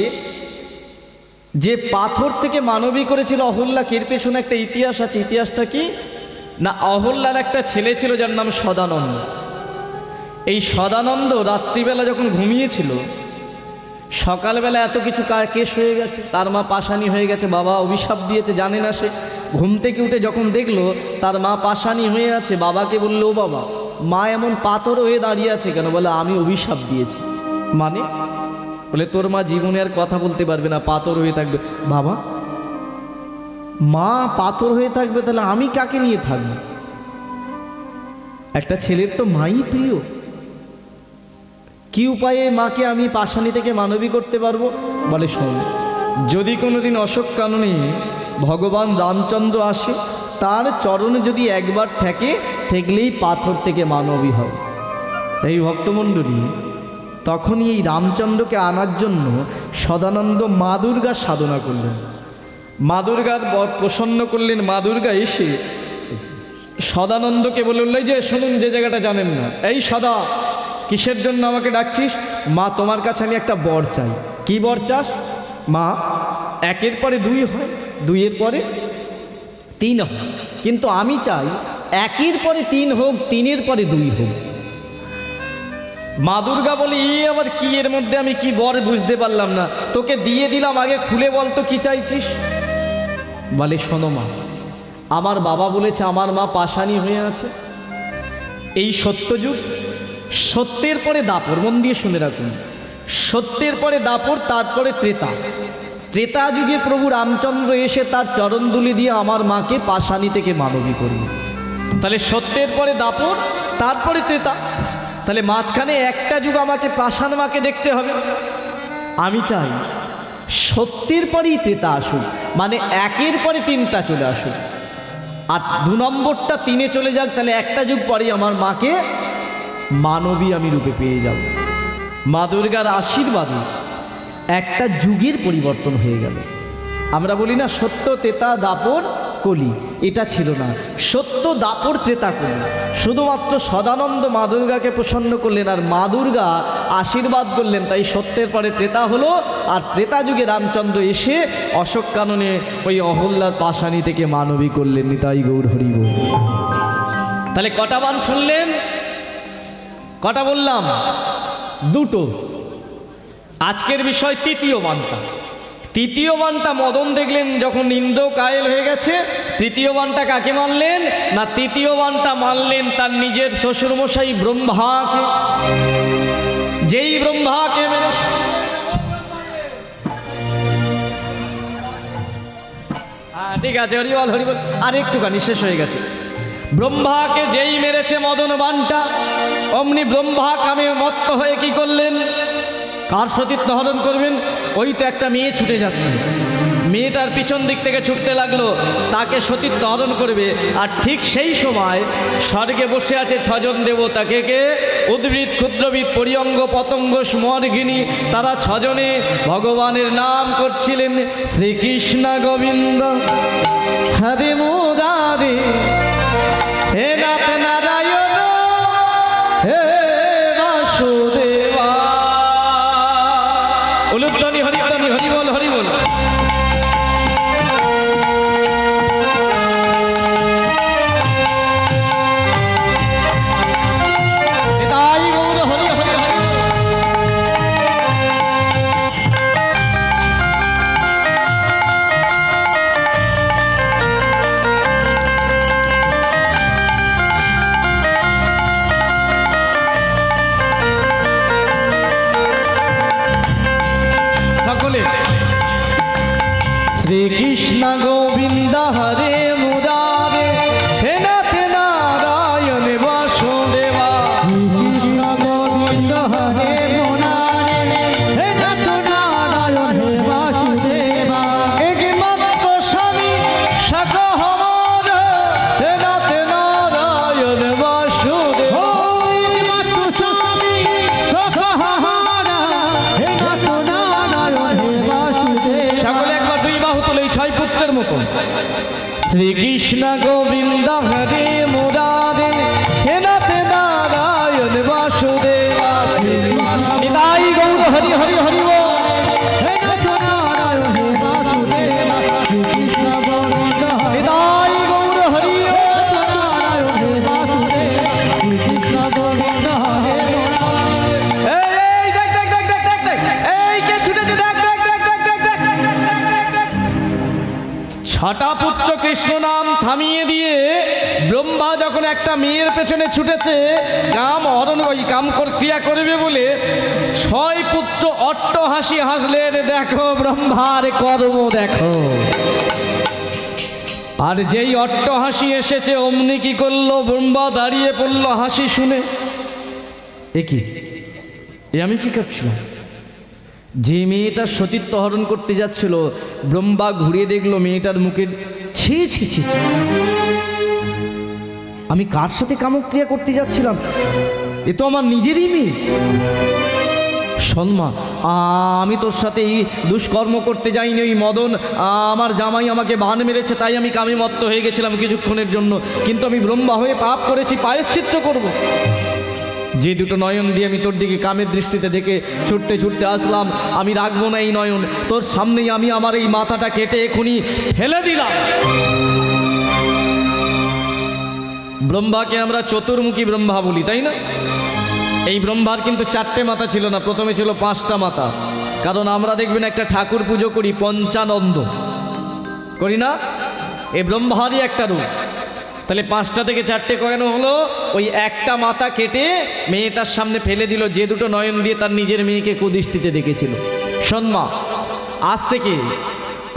যে পাথর থেকে মানবী করেছিল অহল্যাকে, এর পেছনে একটা ইতিহাস আছে। ইতিহাসটা কি না, অহল্যার একটা ছেলে ছিল যার নাম সদানন্দ। এই সদানন্দ রাত্রিবেলা যখন ঘুমিয়েছিল, সকালবেলা এত কিছু কেস হয়ে গেছে, তার মা পাশানি হয়ে গেছে, বাবা অভিশাপ দিয়েছে, জানে না সে। ঘুম থেকে উঠে যখন দেখলো তার মা পাশানি হয়ে আছে, বাবাকে বললো, ও বাবা, মা এমন পাথর হয়ে দাঁড়িয়ে আছে কেন? বলে আমি অভিশাপ দিয়েছি। মানে? বলে তোর মা জীবনে আর কথা বলতে পারবে না, পাথর হয়ে থাকবে। বাবা, মা পাথর হয়ে থাকবে, তাহলে আমি কাকে নিয়ে থাকবো? একটা ছেলের তো মাই প্রিয়। কি উপায়ে মাকে আমি পাশানি থেকে মানবী করতে পারবো? বলে শোন, যদি কোনোদিন অশোক কাননে ভগবান রামচন্দ্র আসে, তার চরণে যদি একবার ঠেকলেই পাথর থেকে মানবী হয়। এই ভক্তমণ্ডলী, তখনই এই রামচন্দ্রকে আনার জন্য সদানন্দ মা দুর্গার সাধনা করলেন, মা দুর্গার প্রসন্ন করলেন। মা দুর্গা এসে সদানন্দকে বলল, যে শুনুন, যে জায়গাটা জানেন না, এই সদা, কিসের জন্য আমাকে ডাকছিস? মা, তোমার কাছে আমি একটা বর চাই। কি বর চাস? মা, একের পরে দুই হয়, দুইয়ের পরে তিন হয়, কিন্তু আমি চাই একের পরে তিন হোক, তিনের পরে দুই হোক। মা দুর্গা বলে, আবার কি? এর মধ্যে আমি কি বর বুঝতে পারলাম না, তোকে দিয়ে দিলাম, আগে খুলে বল তো কি চাইছিস। বলে, শোনো মা, আমার বাবা বলেছে আমার মা পাশানি হয়ে আছে। এই সত্যযুগ, সত্যের পরে দাপর, মন দিয়ে শুনে রাখুন, সত্যের পরে দাপর, তারপরে ত্রেতা। ত্রেতা যুগে প্রভু রামচন্দ্র এসে তার চরণধুলি দিয়ে আমার মাকে পাশানি থেকে মানবী করবে। তাহলে সত্যের পরে দাপর, তারপরে ত্রেতা। তাহলে মাঝখানে একটা যুগ আমাকে পাষাণ মাকে দেখতে হবে। আমি চাই সত্যের পরেই ত্রেতা আসুক, মানে একের পরে তিনটা চলে আসুক, আর দু নম্বরটা তিনে চলে যাক। তাহলে একটা যুগ পরেই আমার মাকে মানবী আমি রূপে পেয়ে যাব। মা দুর্গার আশীর্বাদে একটা যুগের পরিবর্তন হয়ে গেল। আমরা বলি না সত্য, ত্রেতা, দাপর, কলি, এটা ছিল না। সত্য, দাপর, ত্রেতা, কলি। শুধুমাত্র সদানন্দ মা দুর্গাকে প্রসন্ন করলেন, আর মা দুর্গা আশীর্বাদ করলেন, তাই সত্যের পরে ত্রেতা হলো। আর ত্রেতা যুগে রামচন্দ্র এসে অশোক কাননে ওই অহল্যার পাশানি থেকে মানবী করলেন। নিতাই গৌর হরি বল। তাহলে কটা বান শুনলেন? কটা বললাম? দুটো। আজকের বিষয় তৃতীয় বানটা। তৃতীয় বানটা মদন দেখলেন যখন ইন্দ্র কায়েল হয়ে গেছে, তৃতীয় বানটা কাকে মানলেন না? তৃতীয় বানটা মানলেন তার নিজের শ্বশুরমশাই ব্রহ্মাকে। যেই ব্রহ্মাকে ঠিক আছে, হরিবল হরিবল, আর একটুখানি শেষ হয়ে গেছে। ব্রহ্মাকে যেই মেরেছে মদন বানটা, অমনি ব্রহ্মা কামে মত্ত হয়ে কি করলেন? কার সতীত্ব হরণ করবেন? ওই তো একটা মেয়ে ছুটে যাচ্ছে, মেয়েটার পিছন দিক থেকে ছুটতে লাগলো, তাকে সতীত্ব হরণ করবে। আর ঠিক সেই সময় স্বর্গে বসে আছে ছজন দেবতা। কে কে? উদ্ভিদ, ক্ষুদ্রবিদ, পরিঅঙ্গ, পতঙ্গ, স্মর্গিনী। তারা ছজনে ভগবানের নাম করছিলেন, শ্রীকৃষ্ণ গোবিন্দ হরে মুরারি, হে নাথ নারায়ণ, হে বাসুদেবা। উলুধ্বনি হরিধ্বনি, হরিবল হরিবল। নিতাই গৌর হরি হরি হরি। হরে মুরারে হে নাথ নারায়ণ বাসুদেবা শ্রীকৃষ্ণ গোবিন্দ হরে মুরারে হে নাথ নারায়ণ হে বাসুদেবা একমাত্র স্বামী শাখা হমার হে নাথ নারায়ণ বাসুদেবা একমাত্র স্বামী সখাহারা হে নাথ নারায়ণ হে বাসুদেবা সকলে একবার দুই বাহু তুলে এই ছয় পুত্রের মতো শ্রীকৃষ্ণ গোবিন্দ হরে মুরারে হে নাথ নারায়ণ বাসুদেবা নিতাই গৌর হরি হরি হরি বল। হে নাথ নারায়ণ হে বাসুদেবা শ্রীকৃষ্ণ গোবিন্দ হরে নিতাই গৌর হরি বল। নারায়ণ হে বাসুদেবা শ্রীকৃষ্ণ গোবিন্দ হরে এই দেখ দেখ দেখ দেখ দেখ দেখ এই কে ছুটেছে দেখ দেখ দেখ দেখ দেখ দেখ ছটা পুত্র কৃষ্ণ নাম থামিয়ে দিয়ে ব্রহ্মা যখন একটা মেয়ের পেছনে ছুটেছে কাম হরণ ওই কাম ক্রিয়া করবে বলে ছয় পুত্র অট্ট হাসি হাসলেন দেখো ব্রহ্মার কর্ম দেখো আর যেই অট্ট হাসি এসেছে অমনি কি করলো ব্রহ্মা দাঁড়িয়ে পড়লো হাসি শুনে এ কি এ আমি কি করছিলাম যে মেয়েটার সতীত্ব হরণ করতে যাচ্ছিল ব্রহ্মা ঘুরিয়ে দেখলো মেয়েটার মুখে ছি ছি ছি ছি আমি কার সাথে কামক্রিয়া করতে যাচ্ছিলাম এ তো আমার নিজেরই মেয়ে সন্মা আমি তোর সাথে এই দুষ্কর্ম করতে যাইনি ওই মদন আমার জামাই আমাকে বান মেরেছে তাই আমি কামে মত্ত হয়ে গেছিলাম কিছুক্ষণের জন্য কিন্তু আমি ব্রহ্মা হয়ে পাপ করেছি প্রায়শ্চিত্ত করব যে দুটো নয়ন দিয়ে আমি তোর দিকে কামের দৃষ্টিতে দেখে ছুটতে ছুটতে আসলাম আমি রাখবো না এই নয়ন তোর সামনেই আমি আমার এই মাথাটা কেটে এখনই ফেলে দিলাম ব্রহ্মাকে আমরা চতুর্মুখী ব্রহ্মা বলি তাই না এই ব্রহ্মার কিন্তু চারটে মাথা ছিল না প্রথমে ছিল পাঁচটা মাথা কারণ আমরা দেখবেন একটা ঠাকুর পুজো করি পঞ্চানন্দ করি না এই ব্রহ্মারই একটা রূপ তাহলে পাঁচটা থেকে চারটে কেন হলো ওই একটা মাথা কেটে মেয়েটার সামনে ফেলে দিল যে দুটো নয়ন দিয়ে তার নিজের মেয়েকে কুদৃষ্টিতে দেখেছিল সন্মা আজ থেকে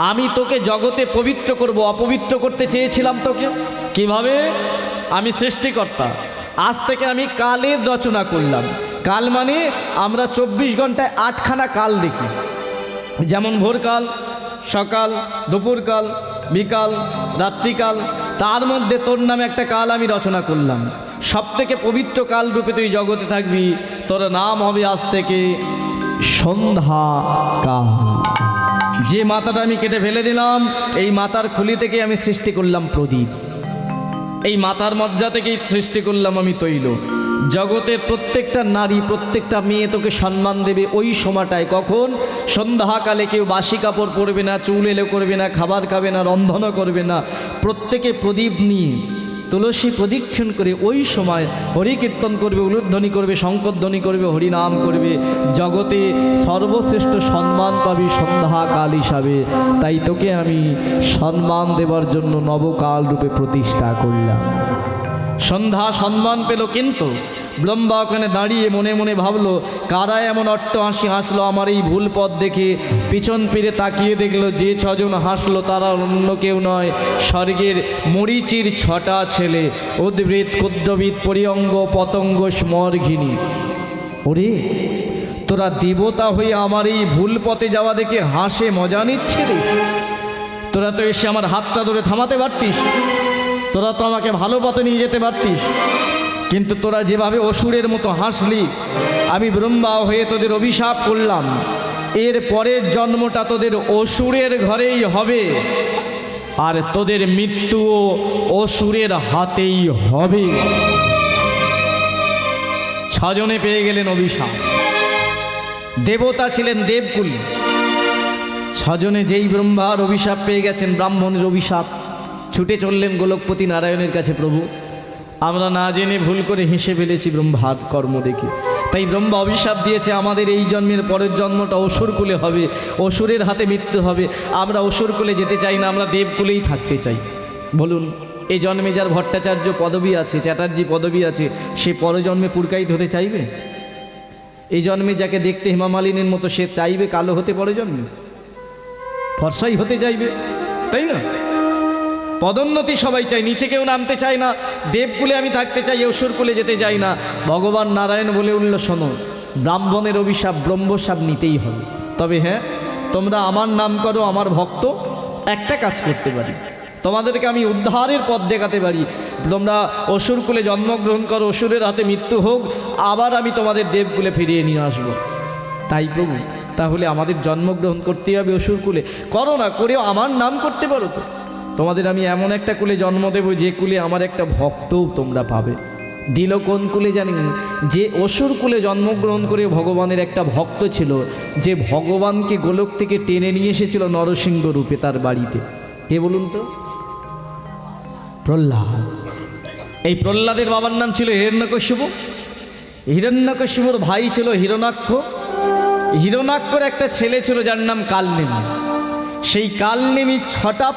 আমি তোকে জগতে পবিত্র করব অপবিত্র করতে চেয়েছিলাম তোকে কিভাবে আমি সৃষ্টিকর্তা আজ থেকে আমি কালের রচনা করলাম কাল মানে আমরা 24 ঘন্টায় 8খানা কাল দেখি যেমন ভোরকাল সকাল দুপুরকাল বিকাল রাত্রিকাল তার মধ্যে তোর নামে একটা কাল আমি রচনা করলাম সব থেকে পবিত্র কাল রূপে তুই জগতে থাকবি তোর নাম হবে আজ থেকে সন্ধ্যা কাল যে মাথাটা আমি কেটে ফেলে দিলাম এই মাথার খুলি থেকে আমি সৃষ্টি করলাম প্রদীপ এই মাথার মজ্জা থেকেই সৃষ্টি করলাম আমি তৈল জগতের প্রত্যেকটা নারী প্রত্যেকটা মেয়ে তোকে সম্মান দেবে ওই সময়টায় কখন সন্ধ্যাকালে কেউ বাসি কাপড় পরবে না চুল এলো করবে না খাবার খাবে না রন্ধনও করবে না প্রত্যেকে প্রদীপ নিয়ে তুলসী প্রদক্ষিণ করে ওই সময় হরি কীর্তন করবে উলুধ্বনি করবে শঙ্করধ্বনি করবে হরিনাম করবে জগতে সর্বশ্রেষ্ঠ সম্মান পাবি সন্ধ্যাকাল হিসাবে তাই তোকে আমি সম্মান দেবার জন্য নবকাল রূপে প্রতিষ্ঠা করলাম সন্ধ্যা সম্মান পেল কিন্তু ব্রহ্মা ওখানে দাঁড়িয়ে মনে মনে ভাবলো কারা এমন অট্ট হাসি হাসলো আমার এই ভুল পথ দেখে পিছন ফিরে তাকিয়ে দেখলো যে ছজন হাসলো তারা অন্য কেউ নয় স্বর্গের মরিচির 6টা ছেলে উদ্ভিদ ক্ষুদ্রবিদ পরিঅঙ্গ পতঙ্গ স্মর্ঘিনী ওরে তোরা দেবতা হয়ে আমার এই ভুল পথে যাওয়া দেখে হাসে মজা নিচ্ছে রে তোরা তো এসে আমার হাতটা ধরে থামাতে পারতিস তোরা তো আমাকে ভালো পথে নিয়ে যেতে পারতিস কিন্তু তোরা যেভাবে অসুরের মতো হাসলি আমি ব্রহ্মা হয়ে তোদের অভিশাপ করলাম এর পরের জন্মটা তোদের অসুরের ঘরেই হবে আর তোদের মৃত্যুও অসুরের হাতেই হবে 6 জনে পেয়ে গেলেন অভিশাপ দেবতা ছিলেন দেবকুল 6 জনে যেই ব্রহ্মার অভিশাপ পেয়ে গেছেন ব্রাহ্মণের অভিশাপ ছুটে চললেন গোলকপতি নারায়ণের কাছে প্রভু আমরা না জেনে ভুল করে হেসে ফেলেছি ব্রহ্মার কর্ম দেখে তাই ব্রহ্মা অভিশাপ দিয়েছে আমাদের এই জন্মের পরের জন্মটা অসুরকুলে হবে অসুরের হাতে মৃত্যু হবে আমরা অসুরকুলে যেতে চাই না আমরা দেবকুলেই থাকতে চাই বলুন এই জন্মে যার ভট্টাচার্য পদবী আছে চ্যাটার্জি পদবী আছে সে পরজন্মে পুরকাইত হতে চাইবে এই জন্মে যাকে দেখতে হেমা মালিনীর মতো সে চাইবে কালো হতে পরে জন্মে ফর্সাই হতে চাইবে তাই না পদোন্নতি সবাই চাই, নিচে কেউ নামতে চায় না। দেবকুলে আমি থাকতে চাই, অসুরকুলে যেতে চাই না। ভগবান নারায়ণ বলে উঠল, শোনো, ব্রাহ্মণের অভিশাপ ব্রহ্মশাপ নিতেই হবে। তবে হ্যাঁ, তোমরা আমার নাম করো, আমার ভক্ত, একটা কাজ করতে পারি, তোমাদেরকে আমি উদ্ধারের পথ দেখাতে পারি। তোমরা অসুরকুলে জন্মগ্রহণ করো, অসুরের হাতে মৃত্যু হোক, আবার আমি তোমাদের দেবকুলে ফিরিয়ে নিয়ে আসবো। তাই প্রভু, তাহলে আমাদের জন্মগ্রহণ করতে হবে অসুরকুলে। করো না, করেও আমার নাম করতে পারো তো। তোমাদের আমি এমন একটা কুলে জন্ম দেব, যে কুলে আমার একটা ভক্তও তোমরা পাবে। দিল কোন কুলে জানেন? যে অসুর কুলে জন্মগ্রহণ করে ভগবানের একটা ভক্ত ছিল, যে ভগবানকে গোলক থেকে টেনে নিয়ে এসেছিল নরসিংহ রূপে তার বাড়িতে। কে বলুন তো? প্রহ্লাদ। এই প্রহ্লাদের বাবার নাম ছিল হিরণ্যকশিপু। হিরণ্যকশিপুর ভাই ছিল হিরণাক্ষ। হিরণাক্ষর একটা ছেলে ছিল যার নাম কালনেমি। সেই কালনেমি 6টা